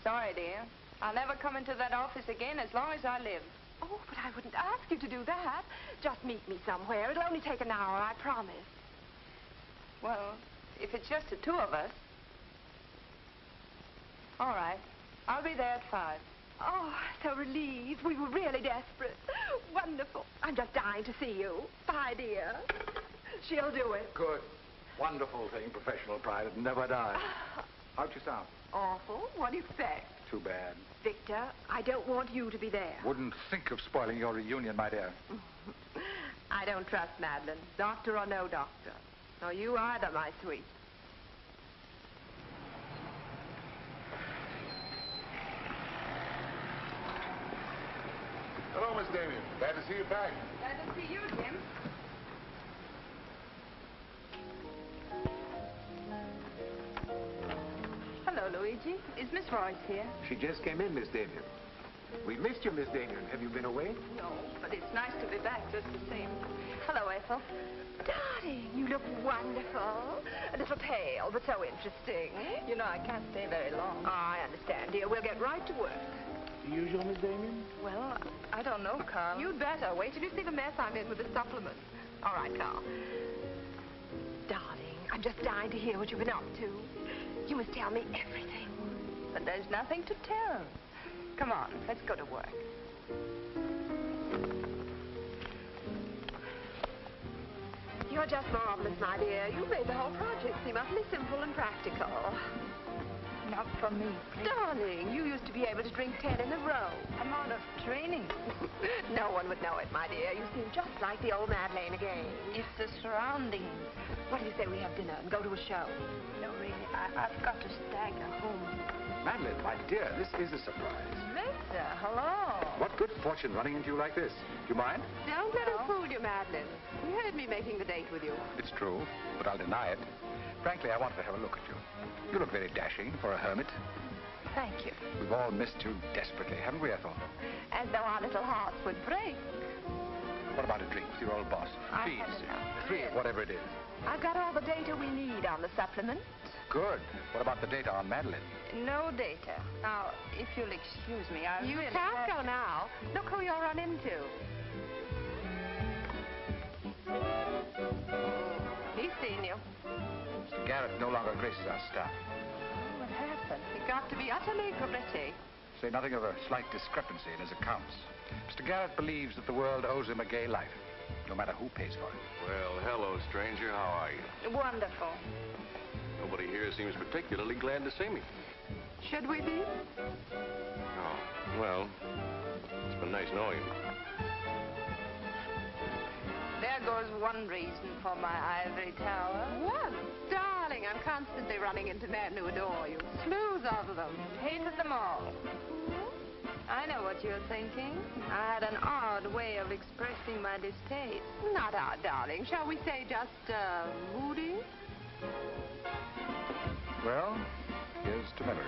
Sorry, dear. I'll never come into that office again as long as I live. Oh, but I wouldn't ask you to do that. Just meet me somewhere. It'll only take an hour, I promise. Well, if it's just the two of us. All right. I'll be there at 5. Oh, so relieved. We were really desperate. Wonderful. I'm just dying to see you. Bye, dear. She'll do it. Good. Wonderful thing, professional pride. It never dies. How'd you sound? Awful. What do you expect? Too bad. Victor, I don't want you to be there. Wouldn't think of spoiling your reunion, my dear. I don't trust Madeleine, doctor or no doctor. Nor you either, my sweet. Hello, Miss Damien. Glad to see you back. Glad to see you, Jim. Hello, Luigi. Is Miss Royce here? She just came in, Miss Damien. We missed you, Miss Damien. Have you been away? No, but it's nice to be back just the same. Hello, Ethel. Darling, you look wonderful. A little pale, but so interesting. You know, I can't stay very long. Oh, I understand, dear. We'll get right to work. The usual, Miss Damien? Well, I don't know, Carl. You'd better. Wait till you see the mess I'm in with the supplement. All right, Carl. Darling, I'm just dying to hear what you've been up to. You must tell me everything. but there's nothing to tell. Come on, let's go to work. You're just marvelous, my dear. You made the whole project seem utterly simple and practical. Not for me, please. Darling, you used to be able to drink 10 in a row. I'm out of training. No one would know it, my dear. You seem just like the old Madeleine again. It's the surroundings. What do you say we have dinner and go to a show? No, really, I've got to stagger home. Madeleine, my dear, this is a surprise. Victor, hello. What good fortune running into you like this? Do you mind? Don't let him fool you, Madeleine. He heard me making the date with you. It's true, but I'll deny it. Frankly, I wanted to have a look at you. You look very dashing for a hermit. Thank you. We've all missed you desperately, haven't we, Ethel? As though our little hearts would break. What about a drink with your old boss? I Please. had enough. 3, whatever it is. I've got all the data we need on the supplement. Good. What about the data on Madeleine? No data. Now, if you'll excuse me, I You really can't have go now. Look who you'll run into. He's seen you. Mr. Garrett no longer graces our staff. What happened? He got to be utterly gritty. Say nothing of a slight discrepancy in his accounts. Mr. Garrett believes that the world owes him a gay life, no matter who pays for it. Well, hello, stranger. How are you? Wonderful. Nobody here seems particularly glad to see me. Should we be? Oh, well, it's been nice knowing you. There goes one reason for my ivory tower. What? Darling, I'm constantly running into men who adore you. Slews of them. Hated them all. I know what you're thinking. I had an odd way of expressing my distaste. Not odd, darling. Shall we say just, moody? Well, here's to memory.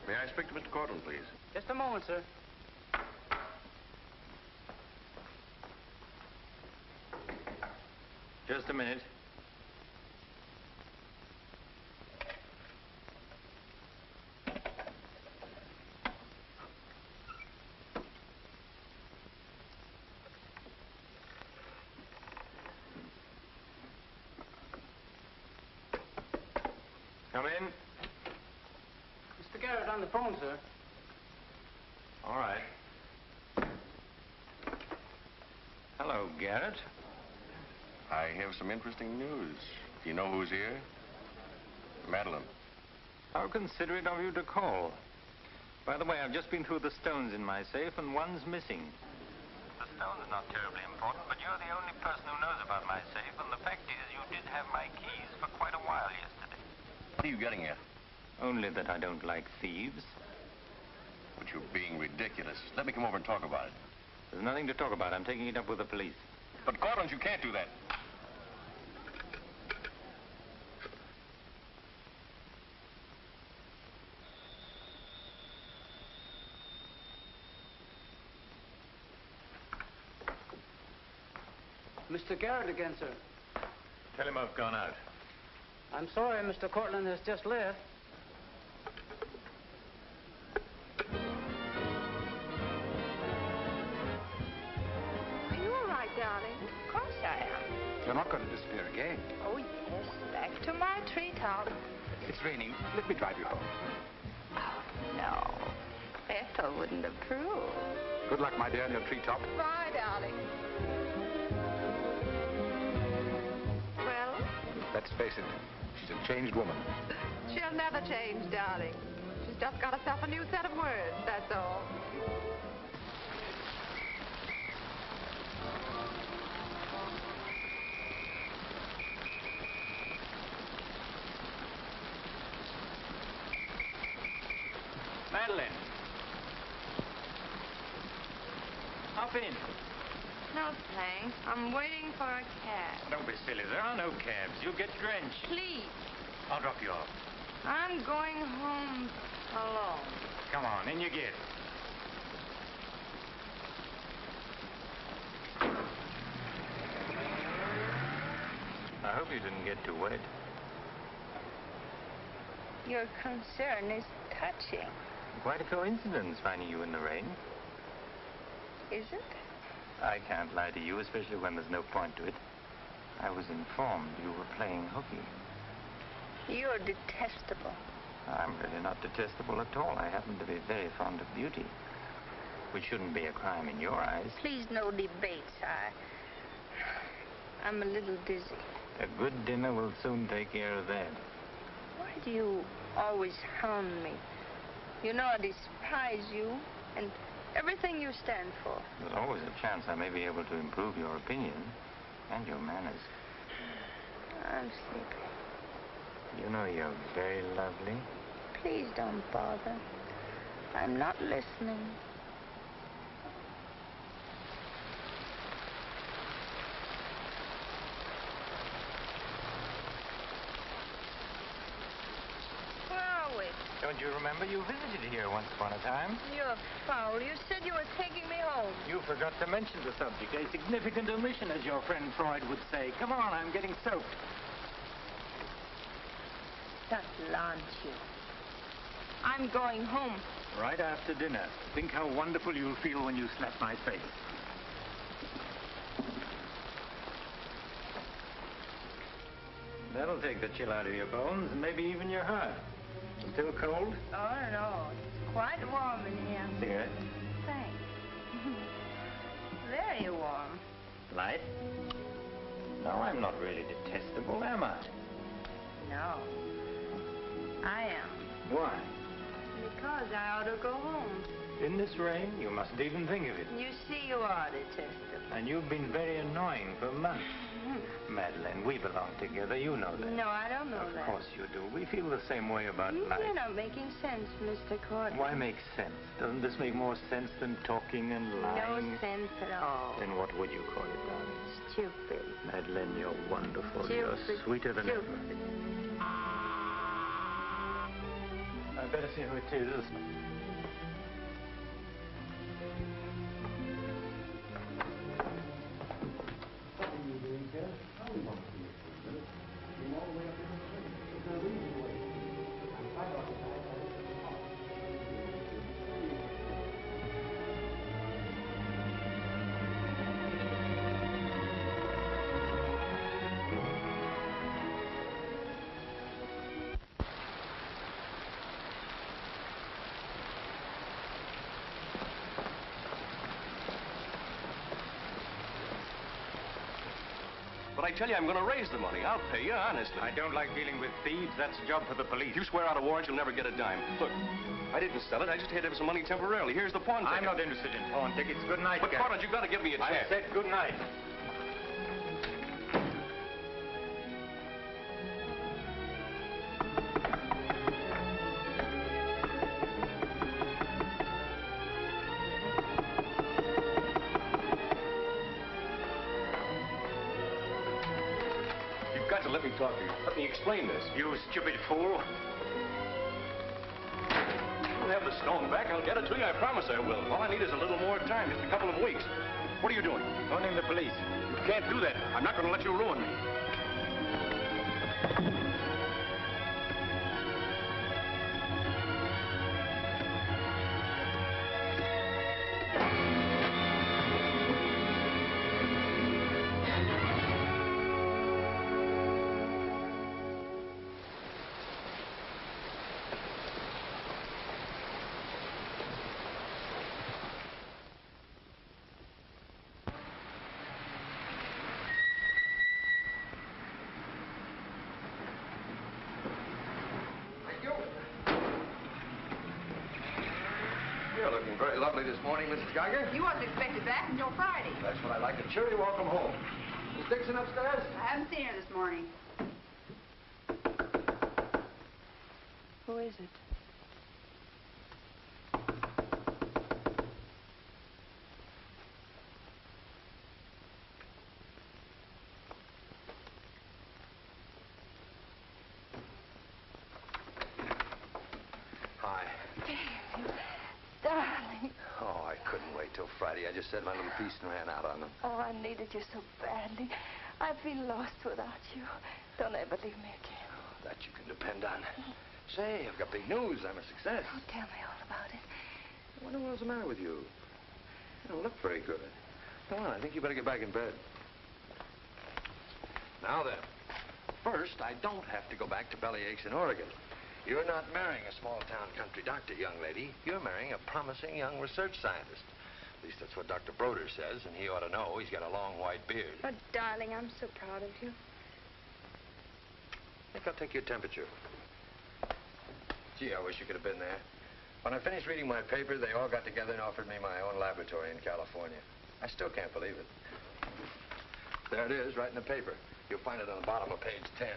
May I speak to Mr. Courtland, please? Just a moment, sir. Just a minute. Come in. Mr. Garrett on the phone, sir. All right. Hello, Garrett. I have some interesting news. Do you know who's here? Madeleine. How considerate of you to call. By the way, I've just been through the stones in my safe, and one's missing. The stone's not terribly important, but you're the only person who knows about my safe, and the fact is you did have my keys for quite a while yesterday. What are you getting at? Only that I don't like thieves. But you're being ridiculous. Let me come over and talk about it. There's nothing to talk about. I'm taking it up with the police. But, Courtland, you can't do that. Mr. Garrett again, sir. Tell him I've gone out. I'm sorry, Mr. Courtland has just left. Are you all right, darling? Of course I am. You're not going to disappear again. Oh, yes. Back to my treetop. It's raining. Let me drive you home. Oh, no. Ethel wouldn't approve. Good luck, my dear, on your treetop. Bye, darling. Well? Let's face it, she's a changed woman. She'll never change, darling. She's just got herself a new set of words, that's all. Madeleine. Hop in. No, thanks. I'm waiting for a cab. Don't be silly. There are no cabs. You'll get drenched. Please. I'll drop you off. I'm going home alone. Come on, in you get. I hope you didn't get too wet. Your concern is touching. Quite a coincidence finding you in the rain. Is it? I can't lie to you, especially when there's no point to it. I was informed you were playing hooky. You're detestable. I'm really not detestable at all. I happen to be very fond of beauty, which shouldn't be a crime in your eyes. Please, no debates. I'm a little dizzy. A good dinner will soon take care of that. Why do you always hound me? You know I despise you and everything you stand for. There's always a chance I may be able to improve your opinion and your manners. I'm sleepy. You know you're very lovely. Please don't bother. I'm not listening. Where are we? Don't you remember you visited here once upon a time? You're foul. You said you were taking me home. You forgot to mention the subject. A significant omission, as your friend Freud would say. Come on, I'm getting soaked. That launch you. I'm going home. Right after dinner. Think how wonderful you'll feel when you slap my face. That'll take the chill out of your bones and maybe even your heart. Still cold? Oh, no. It's quite warm in here. Cigarette? Thanks. Very warm. Light? No, I'm not really detestable, am I? No. I am. Why? Because I ought to go home. In this rain, you mustn't even think of it. You see, you are detestable. And you've been very annoying for months. Madeleine, we belong together. You know that. No, I don't know that. Of course you do. We feel the same way about life. You're not making sense, Mr. Courtland. Why make sense? Doesn't this make more sense than talking and lying? No sense at all. Then what would you call it, darling? Stupid. Madeleine, you're wonderful. Stupid. You're sweeter than ever. I'd better see who it is. But I tell you, I'm going to raise the money. I'll pay you, honestly. I don't like dealing with thieves. That's a job for the police. If you swear out a warrant, you'll never get a dime. Look, I didn't sell it. I just had to have some money temporarily. Here's the pawn ticket. I'm not interested in pawn tickets. Good night, But, Courtland, you've got to give me a chance. I said good night. Let me talk to you. Let me explain this. You stupid fool. I'll have the stone back. I'll get it to you. I promise I will. All I need is a little more time, just a couple of weeks. What are you doing? Phoning the police. You can't do that. I'm not going to let you ruin me. You're looking very lovely this morning, Mrs. Geiger. You wasn't expected back until Friday. That's what I like. A cheery welcome home. Miss Dixon upstairs? I haven't seen her this morning. Who is it? Darling. Oh, I couldn't wait till Friday. I just said my little piece and ran out on them. Oh, I needed you so badly. I feel lost without you. Don't ever leave me again. Oh, that you can depend on. Say, I've got big news. I'm a success. Oh, tell me all about it. I wonder what's the matter with you. You don't look very good. Come on, I think you better get back in bed. Now then, first, I don't have to go back to Bellyaches in Oregon. You're not marrying a small-town country doctor, young lady. You're marrying a promising young research scientist. At least that's what Dr. Broder says, and he ought to know. He's got a long white beard. Oh, darling, I'm so proud of you. I think I'll take your temperature. Gee, I wish you could have been there. When I finished reading my paper, they all got together and offered me my own laboratory in California. I still can't believe it. There it is, right in the paper. You'll find it on the bottom of page 10.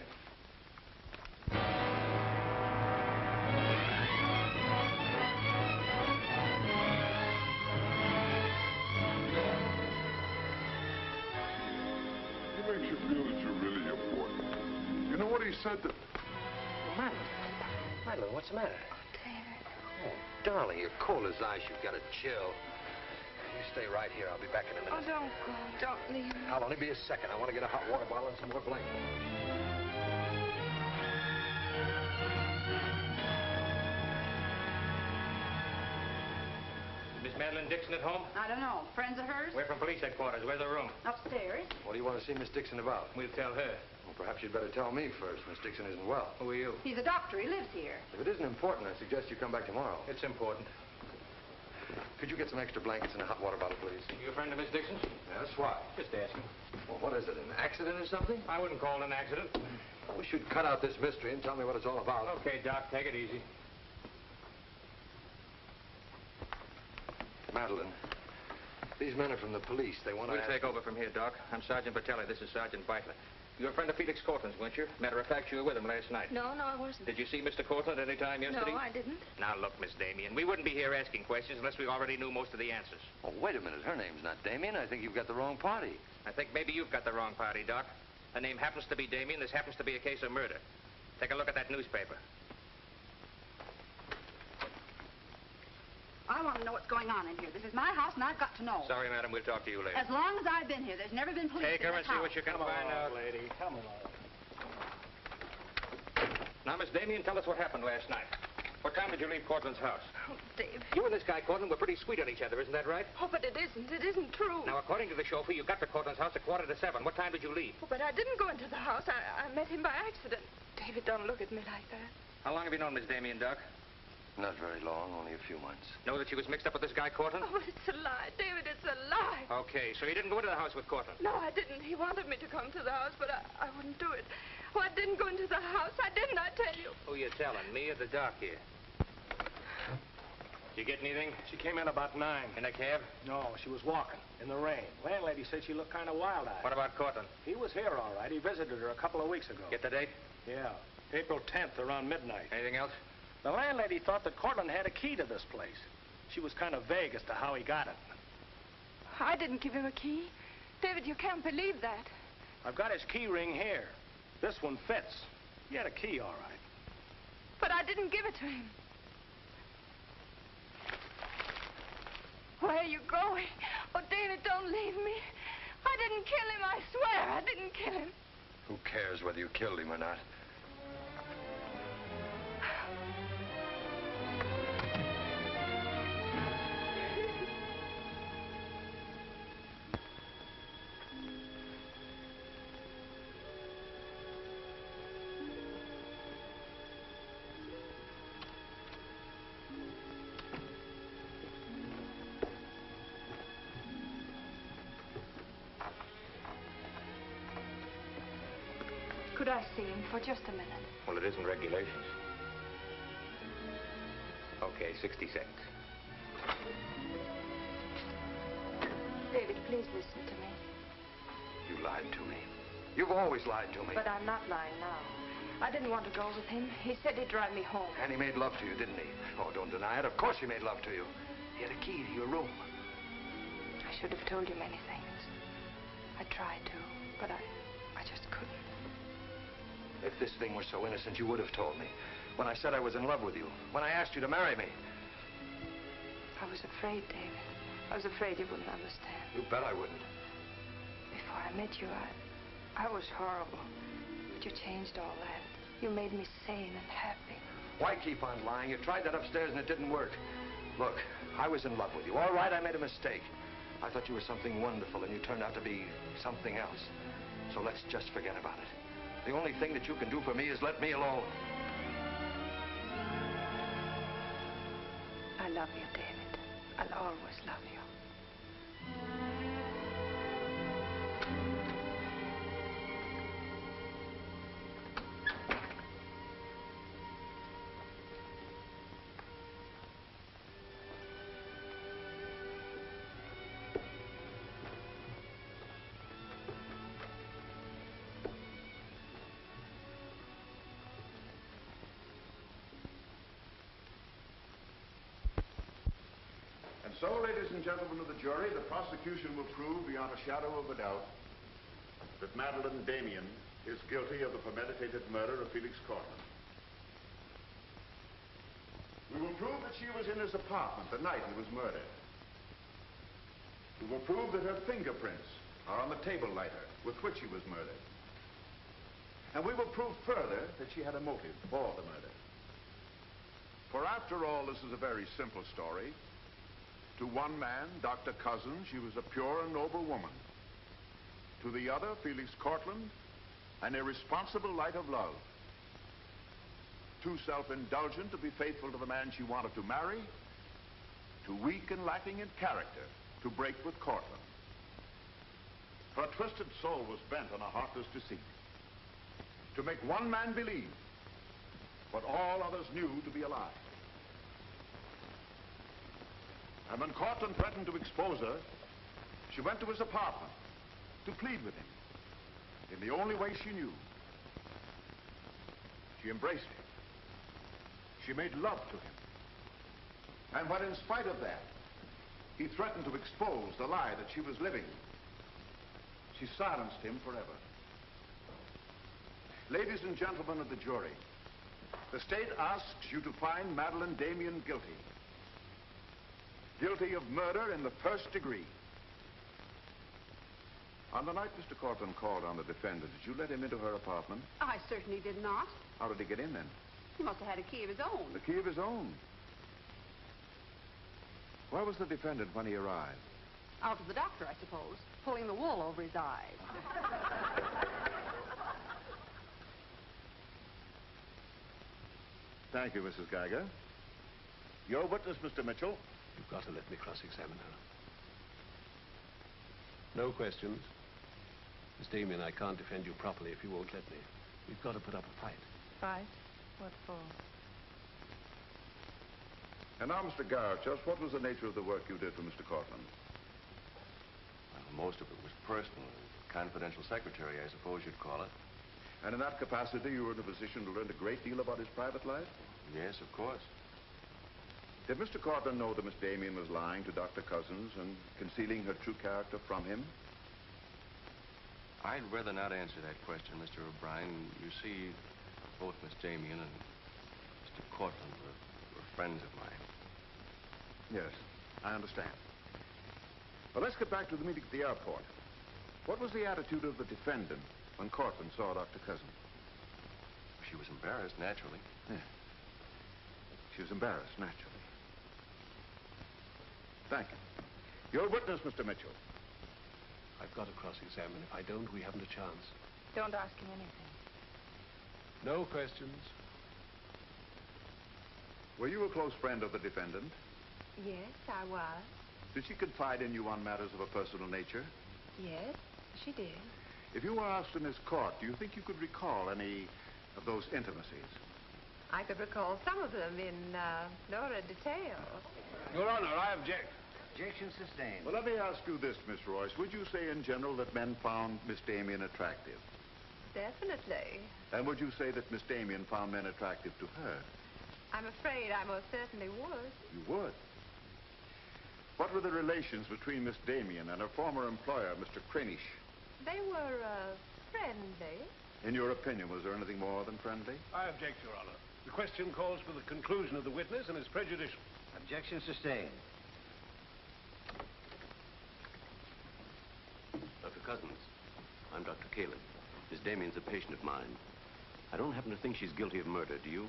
He makes you feel that you're really important. You know what he said to... Madeleine, what's the matter? David. Oh, darling, you're cold as ice. You've got a chill. You stay right here. I'll be back in a minute. Oh, don't go. Don't leave me. I'll only be a second. I want to get a hot water bottle and some more blankets. Miss Madeleine Dixon at home? I don't know. Friends of hers? We're from police headquarters. Where's the room? Upstairs. What do you want to see Miss Dixon about? We'll tell her. Well, perhaps you'd better tell me first. Miss Dixon isn't well. Who are you? He's a doctor. He lives here. If it isn't important, I suggest you come back tomorrow. It's important. Could you get some extra blankets and a hot water bottle, please? You a friend of Miss Dixon's? Yes, why? Just asking. Well, what is it, an accident or something? I wouldn't call it an accident. We should cut out this mystery and tell me what it's all about. Okay, Doc, take it easy. Madeleine, these men are from the police. They want to... We'll take over from here, Doc. I'm Sergeant Patelli. This is Sergeant Beitler. You're a friend of Felix Courtland's, weren't you? Matter of fact, you were with him last night. No, I wasn't. Did you see Mr. Courtland any time yesterday? No, I didn't. Now, look, Miss Damien, we wouldn't be here asking questions unless we already knew most of the answers. Oh, wait a minute. Her name's not Damien. I think you've got the wrong party. I think maybe you've got the wrong party, Doc. Her name happens to be Damien. This happens to be a case of murder. Take a look at that newspaper. I want to know what's going on in here. This is my house, and I've got to know. Sorry, madam. We'll talk to you later. As long as I've been here, there's never been police Take in her this and see house. what you can find out. lady. Come along. Now, Miss Damien, tell us what happened last night. What time did you leave Courtland's house? Oh, Dave. You and this guy, Courtland, were pretty sweet on each other, isn't that right? Oh, but it isn't. It isn't true. Now, according to the chauffeur, you got to Courtland's house at 6:45. What time did you leave? Oh, but I didn't go into the house. I met him by accident. David, don't look at me like that. How long have you known Miss Damien, Doc? Not very long, only a few months. Know that she was mixed up with this guy, Courtland? Oh, but it's a lie. David, it's a lie. Okay, so you didn't go into the house with Courtland? No, I didn't. He wanted me to come to the house, but I wouldn't do it. Oh, I didn't go into the house. I didn't, I tell you. Who you telling, me or the doc here? Did you get anything? She came in about 9. In a cab? No, she was walking in the rain. Landlady said she looked kind of wild-eyed. What about Courtland? He was here, all right. He visited her a couple of weeks ago. Get the date? Yeah, April 10th, around midnight. Anything else? The landlady thought that Courtland had a key to this place. She was kind of vague as to how he got it. I didn't give him a key. David, you can't believe that. I've got his key ring here. This one fits. He had a key, all right. But I didn't give it to him. Where are you going? Oh, David, don't leave me. I didn't kill him, I swear. I didn't kill him. Who cares whether you killed him or not? Could I see him for just a minute? Well, it isn't regulations. Okay, 60 seconds. David, please listen to me. You lied to me. You've always lied to me. But I'm not lying now. I didn't want to go with him. He said he'd drive me home. And he made love to you, didn't he? Oh, don't deny it. Of course he made love to you. He had a key to your room. I should have told you many things. I tried to, but I just couldn't. If this thing were so innocent, you would have told me. When I said I was in love with you. When I asked you to marry me. I was afraid, David. I was afraid you wouldn't understand. You bet I wouldn't. Before I met you, I was horrible. But you changed all that. You made me sane and happy. Why keep on lying? You tried that upstairs and it didn't work. Look, I was in love with you. All right, I made a mistake. I thought you were something wonderful and you turned out to be something else. So let's just forget about it. The only thing that you can do for me is let me alone. I love you, David. I'll always love you. So, ladies and gentlemen of the jury, the prosecution will prove beyond a shadow of a doubt that Madeleine Damien is guilty of the premeditated murder of Felix Courtland. We will prove that she was in his apartment the night he was murdered. We will prove that her fingerprints are on the table lighter with which he was murdered. And we will prove further that she had a motive for the murder. For after all, this is a very simple story. To one man, Dr. Cousins, she was a pure and noble woman. To the other, Felix Courtland, an irresponsible light of love. Too self-indulgent to be faithful to the man she wanted to marry. Too weak and lacking in character to break with Courtland. Her twisted soul was bent on a heartless deceit. To make one man believe what all others knew to be a lie. And when Courtland threatened to expose her, she went to his apartment to plead with him in the only way she knew. She embraced him. She made love to him. And when in spite of that, he threatened to expose the lie that she was living, she silenced him forever. Ladies and gentlemen of the jury, the state asks you to find Madeleine Damien guilty. Guilty of murder in the first degree. On the night Mr. Courtland called on the defendant, did you let him into her apartment? I certainly did not. How did he get in then? He must have had a key of his own. The key of his own? Where was the defendant when he arrived? Out with the doctor, I suppose, pulling the wool over his eyes. Thank you, Mrs. Geiger. Your witness, Mr. Mitchell. You've got to let me cross-examine her. No questions. Miss Damien, I can't defend you properly if you won't let me. We've got to put up a fight. Fight? What for? And now, Mr. Garrett, just what was the nature of the work you did for Mr. Courtland? Well, most of it was personal. Confidential secretary, I suppose you'd call it. And in that capacity, you were in a position to learn a great deal about his private life? Yes, of course. Did Mr. Courtland know that Miss Damien was lying to Dr. Cousins and concealing her true character from him? I'd rather not answer that question, Mr. O'Brien. You see, both Miss Damien and Mr. Courtland were friends of mine. Yes, I understand. Well, let's get back to the meeting at the airport. What was the attitude of the defendant when Courtland saw Dr. Cousins? She was embarrassed, naturally. Yeah. She was embarrassed, naturally. Thank you. Your witness, Mr. Mitchell. I've got to cross-examine. If I don't, we haven't a chance. Don't ask him anything. No questions. Were you a close friend of the defendant? Yes, I was. Did she confide in you on matters of a personal nature? Yes, she did. If you were asked in this court, do you think you could recall any of those intimacies? I could recall some of them in lurid detail. Your Honor, I object. Objection sustained. Well, let me ask you this, Miss Royce. Would you say in general that men found Miss Damien attractive? Definitely. And would you say that Miss Damien found men attractive to her? I'm afraid I most certainly would. You would? What were the relations between Miss Damien and her former employer, Mr. Cranish? They were friendly. In your opinion, was there anything more than friendly? I object, Your Honor. The question calls for the conclusion of the witness and is prejudicial. Objection sustained. Dr. Cousins, I'm Dr. Caleb. Miss Damien's a patient of mine. I don't happen to think she's guilty of murder, do you?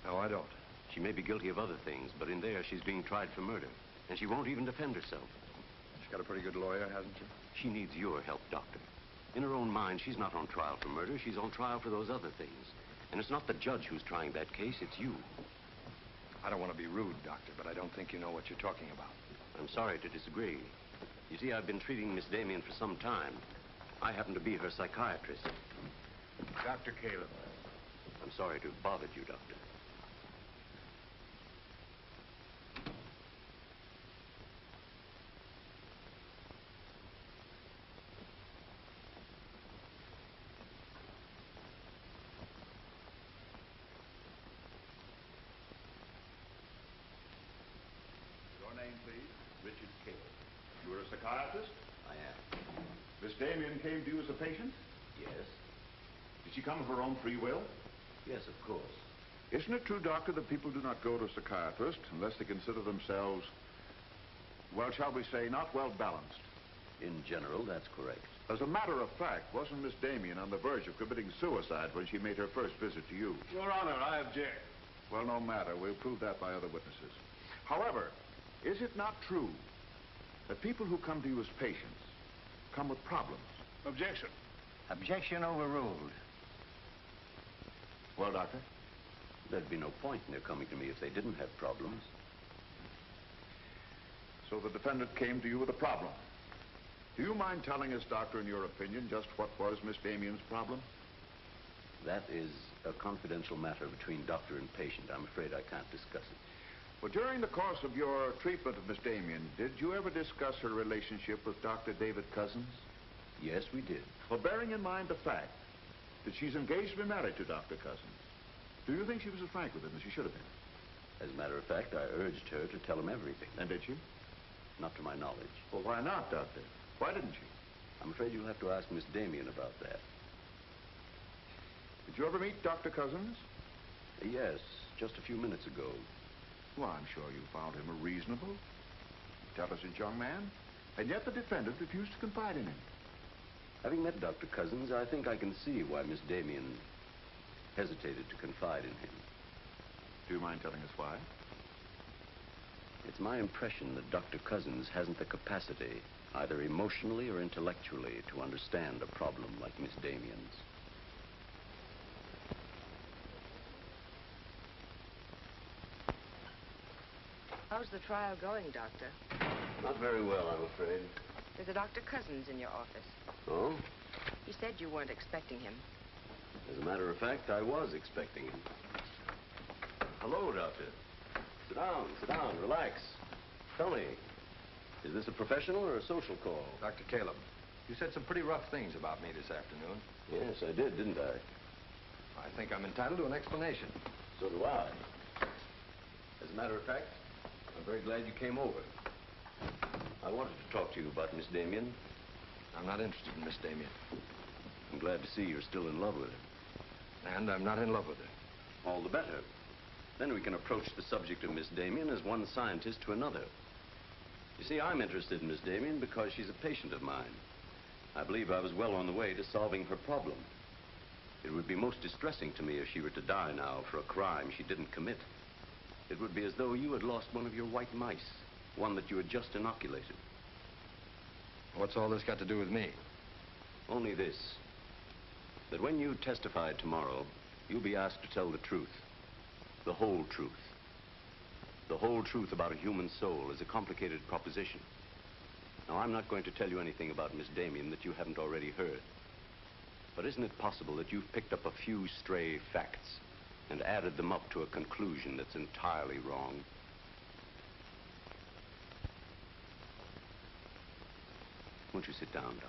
No, I don't. She may be guilty of other things, but in there she's being tried for murder. And she won't even defend herself. She's got a pretty good lawyer, hasn't she? She needs your help, Doctor. In her own mind, she's not on trial for murder. She's on trial for those other things. And it's not the judge who's trying that case, it's you. I don't want to be rude, Doctor, but I don't think you know what you're talking about. I'm sorry to disagree. You see, I've been treating Miss Damien for some time. I happen to be her psychiatrist. Dr. Caleb. I'm sorry to have bothered you, Doctor. Your name, please? Richard Caleb. You are a psychiatrist? I am. Miss Damien came to you as a patient? Yes. Did she come of her own free will? Yes, of course. Isn't it true, Doctor, that people do not go to a psychiatrist unless they consider themselves, well, shall we say, not well balanced? In general, that's correct. As a matter of fact, wasn't Miss Damien on the verge of committing suicide when she made her first visit to you? Your Honor, I object. Well, no matter. We'll prove that by other witnesses. However, is it not true that people who come to you as patients come with problems? Objection. Objection overruled. Well, Doctor? There'd be no point in their coming to me if they didn't have problems. So the defendant came to you with a problem. Do you mind telling us, Doctor, in your opinion, just what was Miss Damien's problem? That is a confidential matter between doctor and patient. I'm afraid I can't discuss it. Well, during the course of your treatment of Miss Damien, did you ever discuss her relationship with Dr. David Cousins? Yes, we did. Well, bearing in mind the fact that she's engaged to be married to Dr. Cousins, do you think she was as frank with him as she should have been? As a matter of fact, I urged her to tell him everything. And did she? Not to my knowledge. Well, why not, Doctor? Why didn't she? I'm afraid you'll have to ask Miss Damien about that. Did you ever meet Dr. Cousins? Yes, just a few minutes ago. Well, I'm sure you found him a reasonable, intelligent young man, and yet the defendant refused to confide in him. Having met Dr. Cousins, I think I can see why Miss Damien hesitated to confide in him. Do you mind telling us why? It's my impression that Dr. Cousins hasn't the capacity, either emotionally or intellectually, to understand a problem like Miss Damien's. How's the trial going, Doctor? Not very well, I'm afraid. There's a Dr. Cousins in your office. Oh? He said you weren't expecting him. As a matter of fact, I was expecting him. Hello, Doctor. Sit down, relax. Tell me, is this a professional or a social call? Dr. Caleb, you said some pretty rough things about me this afternoon. Yes, I did, didn't I? I think I'm entitled to an explanation. So do I. As a matter of fact, I'm very glad you came over. I wanted to talk to you about Miss Damien. I'm not interested in Miss Damien. I'm glad to see you're still in love with her. And I'm not in love with her. All the better. Then we can approach the subject of Miss Damien as one scientist to another. You see, I'm interested in Miss Damien because she's a patient of mine. I believe I was well on the way to solving her problem. It would be most distressing to me if she were to die now for a crime she didn't commit. It would be as though you had lost one of your white mice, one that you had just inoculated. What's all this got to do with me? Only this, that when you testify tomorrow, you'll be asked to tell the truth. The whole truth. The whole truth about a human soul is a complicated proposition. Now, I'm not going to tell you anything about Miss Damien that you haven't already heard. But isn't it possible that you've picked up a few stray facts and added them up to a conclusion that's entirely wrong? Won't you sit down, Doctor?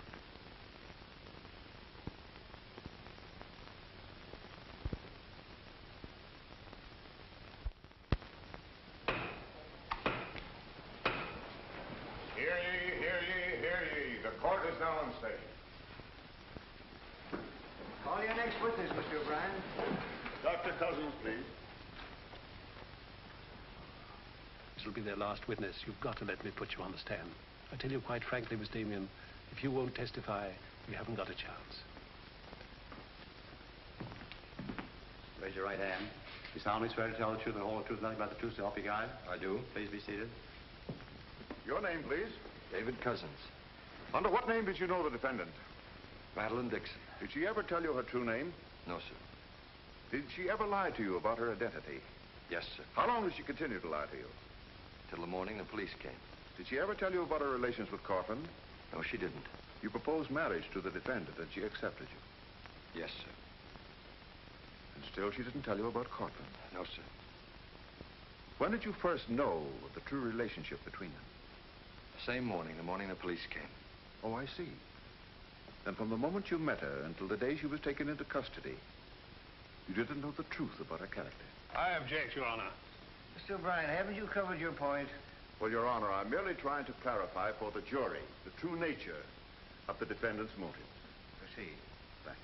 Hear ye, hear ye, hear ye. The court is now in session. Call your next witness, Mr. O'Brien. Dr. Cousins, please. This'll be their last witness. You've got to let me put you on the stand. I tell you quite frankly, Miss Damien, if you won't testify, you haven't got a chance. Raise your right hand. You solemnly swear to tell the truth and the whole truth, nothing but the truth, so help you God? I do. Please be seated. Your name, please. David Cousins. Under what name did you know the defendant? Madeleine Dixon. Did she ever tell you her true name? No, sir. Did she ever lie to you about her identity? Yes, sir. How long did she continue to lie to you? Till the morning the police came. Did she ever tell you about her relations with Courtland? No, she didn't. You proposed marriage to the defendant and she accepted you? Yes, sir. And still she didn't tell you about Courtland? No, sir. When did you first know of the true relationship between them? The same morning, the morning the police came. Oh, I see. Then from the moment you met her until the day she was taken into custody, you didn't know the truth about her character. I object, Your Honor. Mr. O'Brien, haven't you covered your point? Well, Your Honor, I'm merely trying to clarify for the jury the true nature of the defendant's motive. Proceed. Thank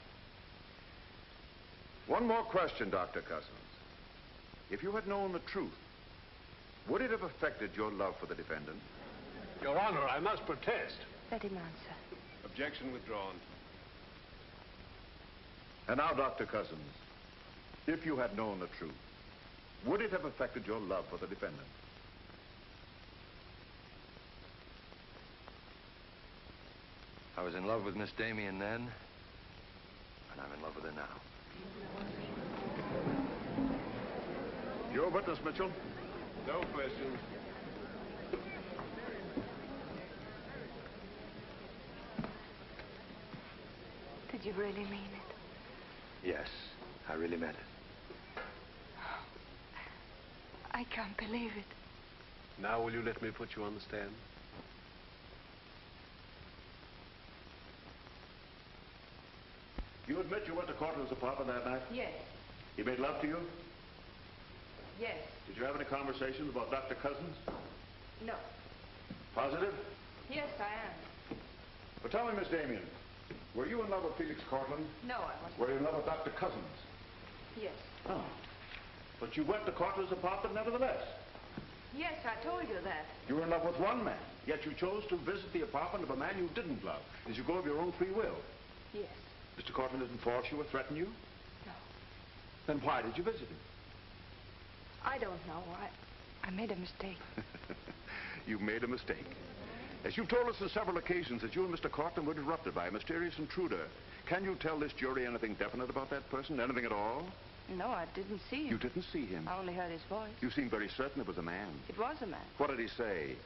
you. One more question, Dr. Cousins. If you had known the truth, would it have affected your love for the defendant? Your Honor, I must protest. Let him answer. Objection withdrawn. And now, Dr. Cousins, if you had known the truth, would it have affected your love for the defendant? I was in love with Miss Damien then, and I'm in love with her now. Your witness, Mitchell. No questions. Did you really mean it? Yes, I really meant it. I can't believe it. Now will you let me put you on the stand? You admit you went to Courtland's apartment that night? Yes. He made love to you? Yes. Did you have any conversations about Dr. Cousins? No. Positive? Yes, I am. But tell me, Miss Damien, were you in love with Felix Courtland? No, I wasn't. Were you in love with Dr. Cousins? Yes. Oh. But you went to Courtland's apartment nevertheless. Yes, I told you that. You were in love with one man, yet you chose to visit the apartment of a man you didn't love. Did you go of your own free will? Yes. Mr. Courtland didn't force you or threaten you? No. Then why did you visit him? I don't know. I made a mistake. You made a mistake. As you've told us on several occasions that you and Mr. Courtland were interrupted by a mysterious intruder. Can you tell this jury anything definite about that person? Anything at all? No, I didn't see him. You didn't see him? I only heard his voice. You seem very certain it was a man. It was a man. What did he say?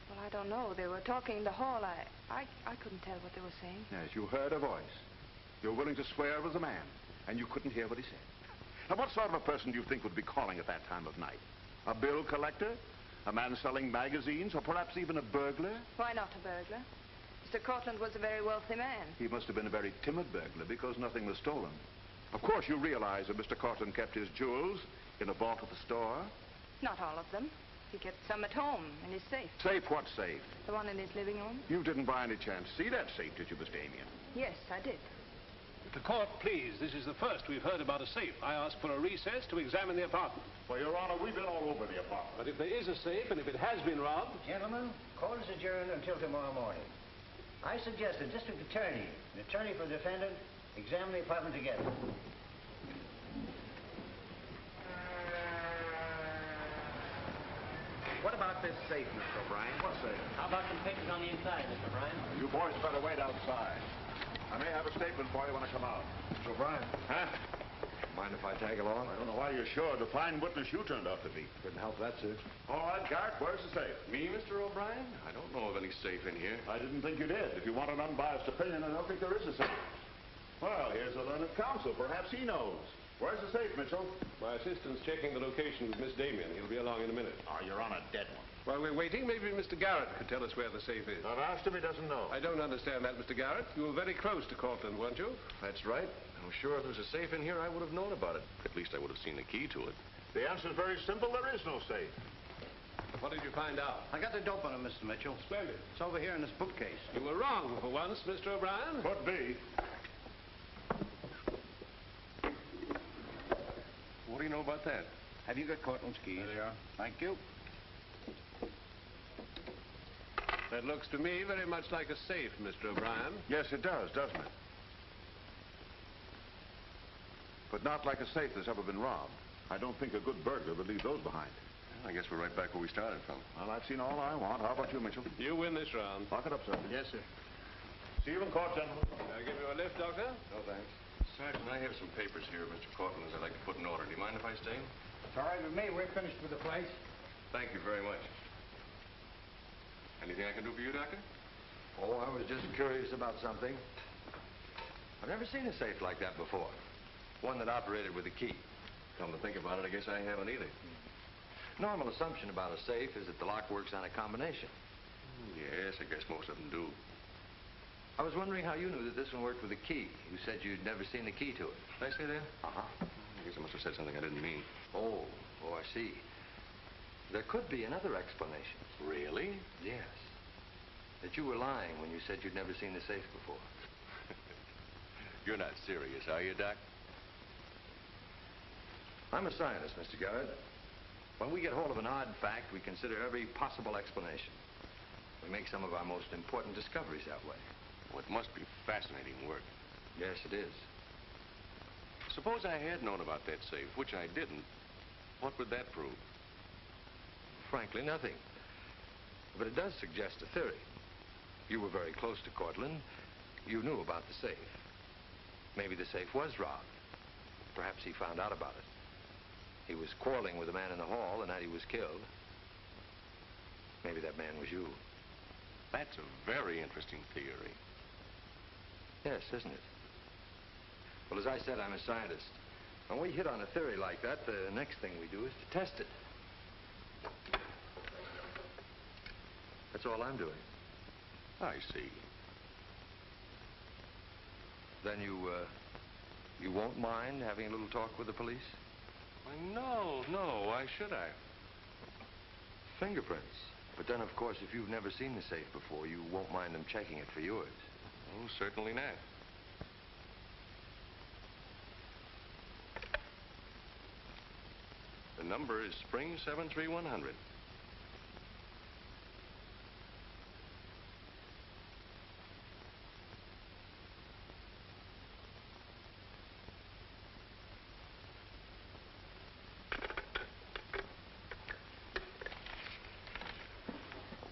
Well, I don't know. They were talking in the hall. I couldn't tell what they were saying. Yes, you heard a voice. You're willing to swear it was a man, and you couldn't hear what he said. Now, what sort of a person do you think would be calling at that time of night? A bill collector? A man selling magazines? Or perhaps even a burglar? Why not a burglar? Mr. Courtland was a very wealthy man. He must have been a very timid burglar because nothing was stolen. Of course, you realize that Mr. Courtland kept his jewels in a vault at the store? Not all of them. He kept some at home in his safe. Safe? What safe? The one in his living room. You didn't by any chance see that safe, did you, Miss Damien? Yes, I did. The court, please. This is the first we've heard about a safe. I ask for a recess to examine the apartment. Well, Your Honor, we've been all over the apartment. But if there is a safe, and if it has been robbed... Gentlemen, court is adjourned until tomorrow morning. I suggest the district attorney and attorney for the defendant examine the apartment together. What about this safe, Mr. O'Brien? What safe? How about some pictures on the inside, Mr. O'Brien? You boys better wait outside. I may have a statement for you when I come out. Mr. O'Brien. Huh? Mind if I tag along? I don't know why you're sure. The fine witness you turned out to be. Couldn't help that, sir. All right, Garrett, where's the safe? Me, Mr. O'Brien? I don't know of any safe in here. I didn't think you did. If you want an unbiased opinion, I don't think there is a safe. Well, here's the learned counsel. Perhaps he knows. Where's the safe, Mitchell? My assistant's checking the location with Miss Damien. He'll be along in a minute. Oh, you're on a dead one. While we're waiting, maybe Mr. Garrett could tell us where the safe is. I've asked him, he doesn't know. I don't understand that, Mr. Garrett. You were very close to Courtland, weren't you? That's right. I'm sure if there was a safe in here, I would have known about it. At least I would have seen the key to it. The answer's very simple. There is no safe. What did you find out? I got the dope on him, Mr. Mitchell. Splendid. It's over here in this bookcase. You were wrong for once, Mr. O'Brien. Could be. What do you know about that? Have you got Courtland's keys? There they are. Thank you. That looks to me very much like a safe, Mr. O'Brien. Yes, it does, doesn't it? But not like a safe that's ever been robbed. I don't think a good burglar would leave those behind. Well, I guess we're right back where we started from. Well, I've seen all I want. How about you, Mitchell? You win this round. Lock it up, sir. Yes, sir. See you in court, gentlemen. Can I give you a lift, Doctor? No, thanks. Sergeant, I have some papers here of Mr. Courtland's I'd like to put in order. Do you mind if I stay? It's all right with me. We're finished with the place. Thank you very much. Anything I can do for you, Doctor? Oh, I was just curious about something. I've never seen a safe like that before. One that operated with a key. Come to think about it, I guess I haven't either. Normal assumption about a safe is that the lock works on a combination. Yes, I guess most of them do. I was wondering how you knew that this one worked with a key. You said you'd never seen the key to it. Did I say that? Uh-huh. I guess I must have said something I didn't mean. Oh, I see. There could be another explanation. Really? Yes. That you were lying when you said you'd never seen the safe before. You're not serious, are you, Doc? I'm a scientist, Mr. Garrett. When we get hold of an odd fact, we consider every possible explanation. We make some of our most important discoveries that way. Well, it must be fascinating work. Yes, it is. Suppose I had known about that safe, which I didn't. What would that prove? Frankly, nothing. But it does suggest a theory. You were very close to Courtland. You knew about the safe. Maybe the safe was robbed. Perhaps he found out about it. He was quarreling with a man in the hall the night he was killed. Maybe that man was you. That's a very interesting theory. Yes, isn't it? Well, as I said, I'm a scientist. When we hit on a theory like that, the next thing we do is to test it. That's all I'm doing. I see. Then you won't mind having a little talk with the police? No. Why should I? Fingerprints. But then, of course, if you've never seen the safe before, you won't mind them checking it for yours. Oh, certainly not. The number is Spring 73100.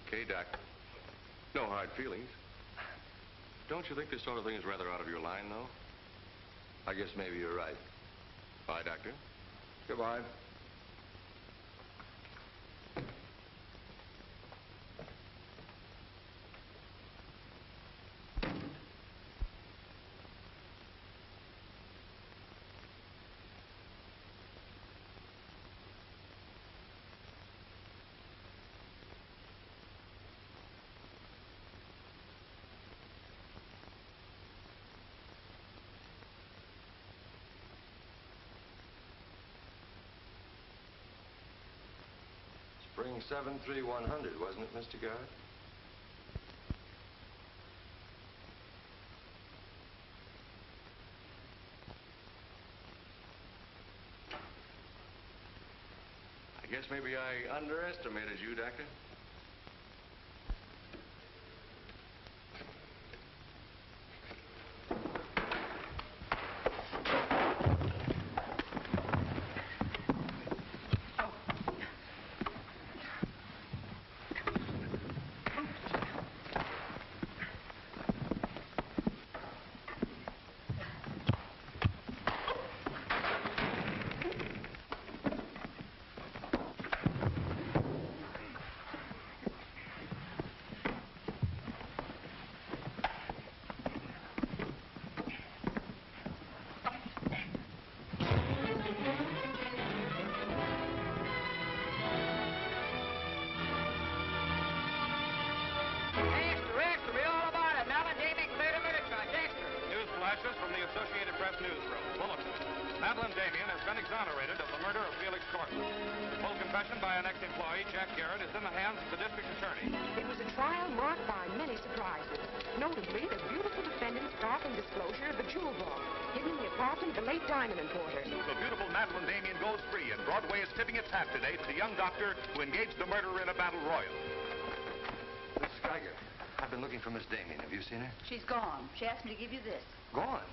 Okay, Doc. No hard feelings. Don't you think this sort of thing is rather out of your line, though? I guess maybe you're right. Bye, Doctor. Goodbye. Spring 73100, wasn't it, Mr. Garrett? I guess maybe I underestimated you, Doctor. From the Associated Press newsroom. Bulletin. Madeleine Damien has been exonerated of the murder of Felix Courtland. Full confession by an ex-employee, Jack Garrett, is in the hands of the district attorney. It was a trial marked by many surprises. Notably, the beautiful defendant's startling disclosure of the jewel vault hidden in the apartment of the late diamond importer. The beautiful Madeleine Damien goes free, and Broadway is tipping its hat today to the young doctor who engaged the murderer in a battle royal. Mrs. Geiger, I've been looking for Miss Damien. Have you seen her? She's gone. She asked me to give you this. Gone?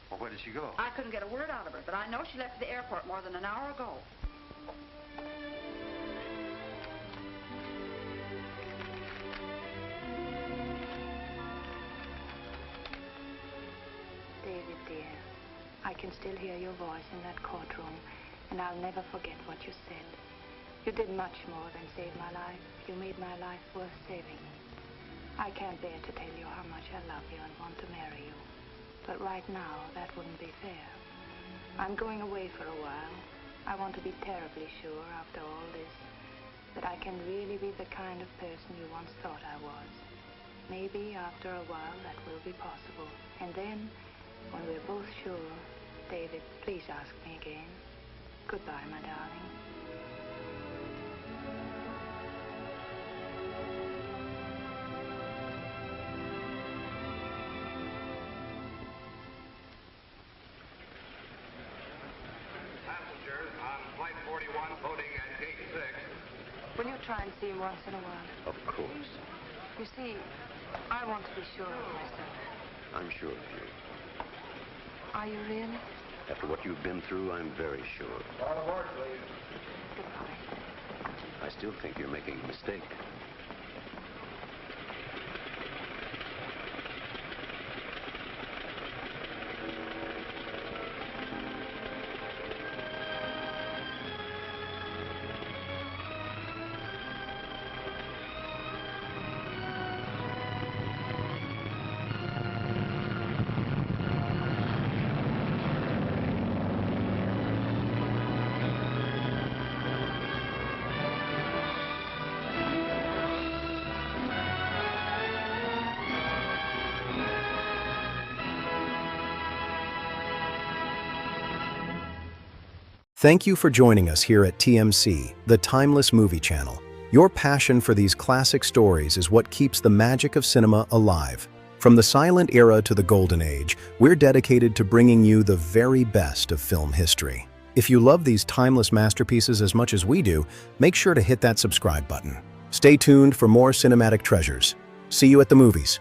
Well, where did she go? I couldn't get a word out of her, but I know she left for the airport more than an hour ago. can still hear your voice in that courtroom, and I'll never forget what you said. You did much more than save my life. You made my life worth saving. I can't bear to tell you how much I love you and want to marry you. But right now, that wouldn't be fair. I'm going away for a while. I want to be terribly sure, after all this, that I can really be the kind of person you once thought I was. Maybe after a while that will be possible. And then, when we're both sure, David, please ask me again. Goodbye, my darling. Passengers on Flight 41 boarding at Gate 6. Will you try and see him once in a while? Of course. You see, I want to be sure of myself. I'm sure of you. Are you really? After what you've been through, I'm very sure. All aboard, please. Goodbye. I still think you're making a mistake. Thank you for joining us here at TMC, the Timeless Movie Channel. Your passion for these classic stories is what keeps the magic of cinema alive. From the silent era to the golden age, we're dedicated to bringing you the very best of film history. If you love these timeless masterpieces as much as we do, make sure to hit that subscribe button. Stay tuned for more cinematic treasures. See you at the movies.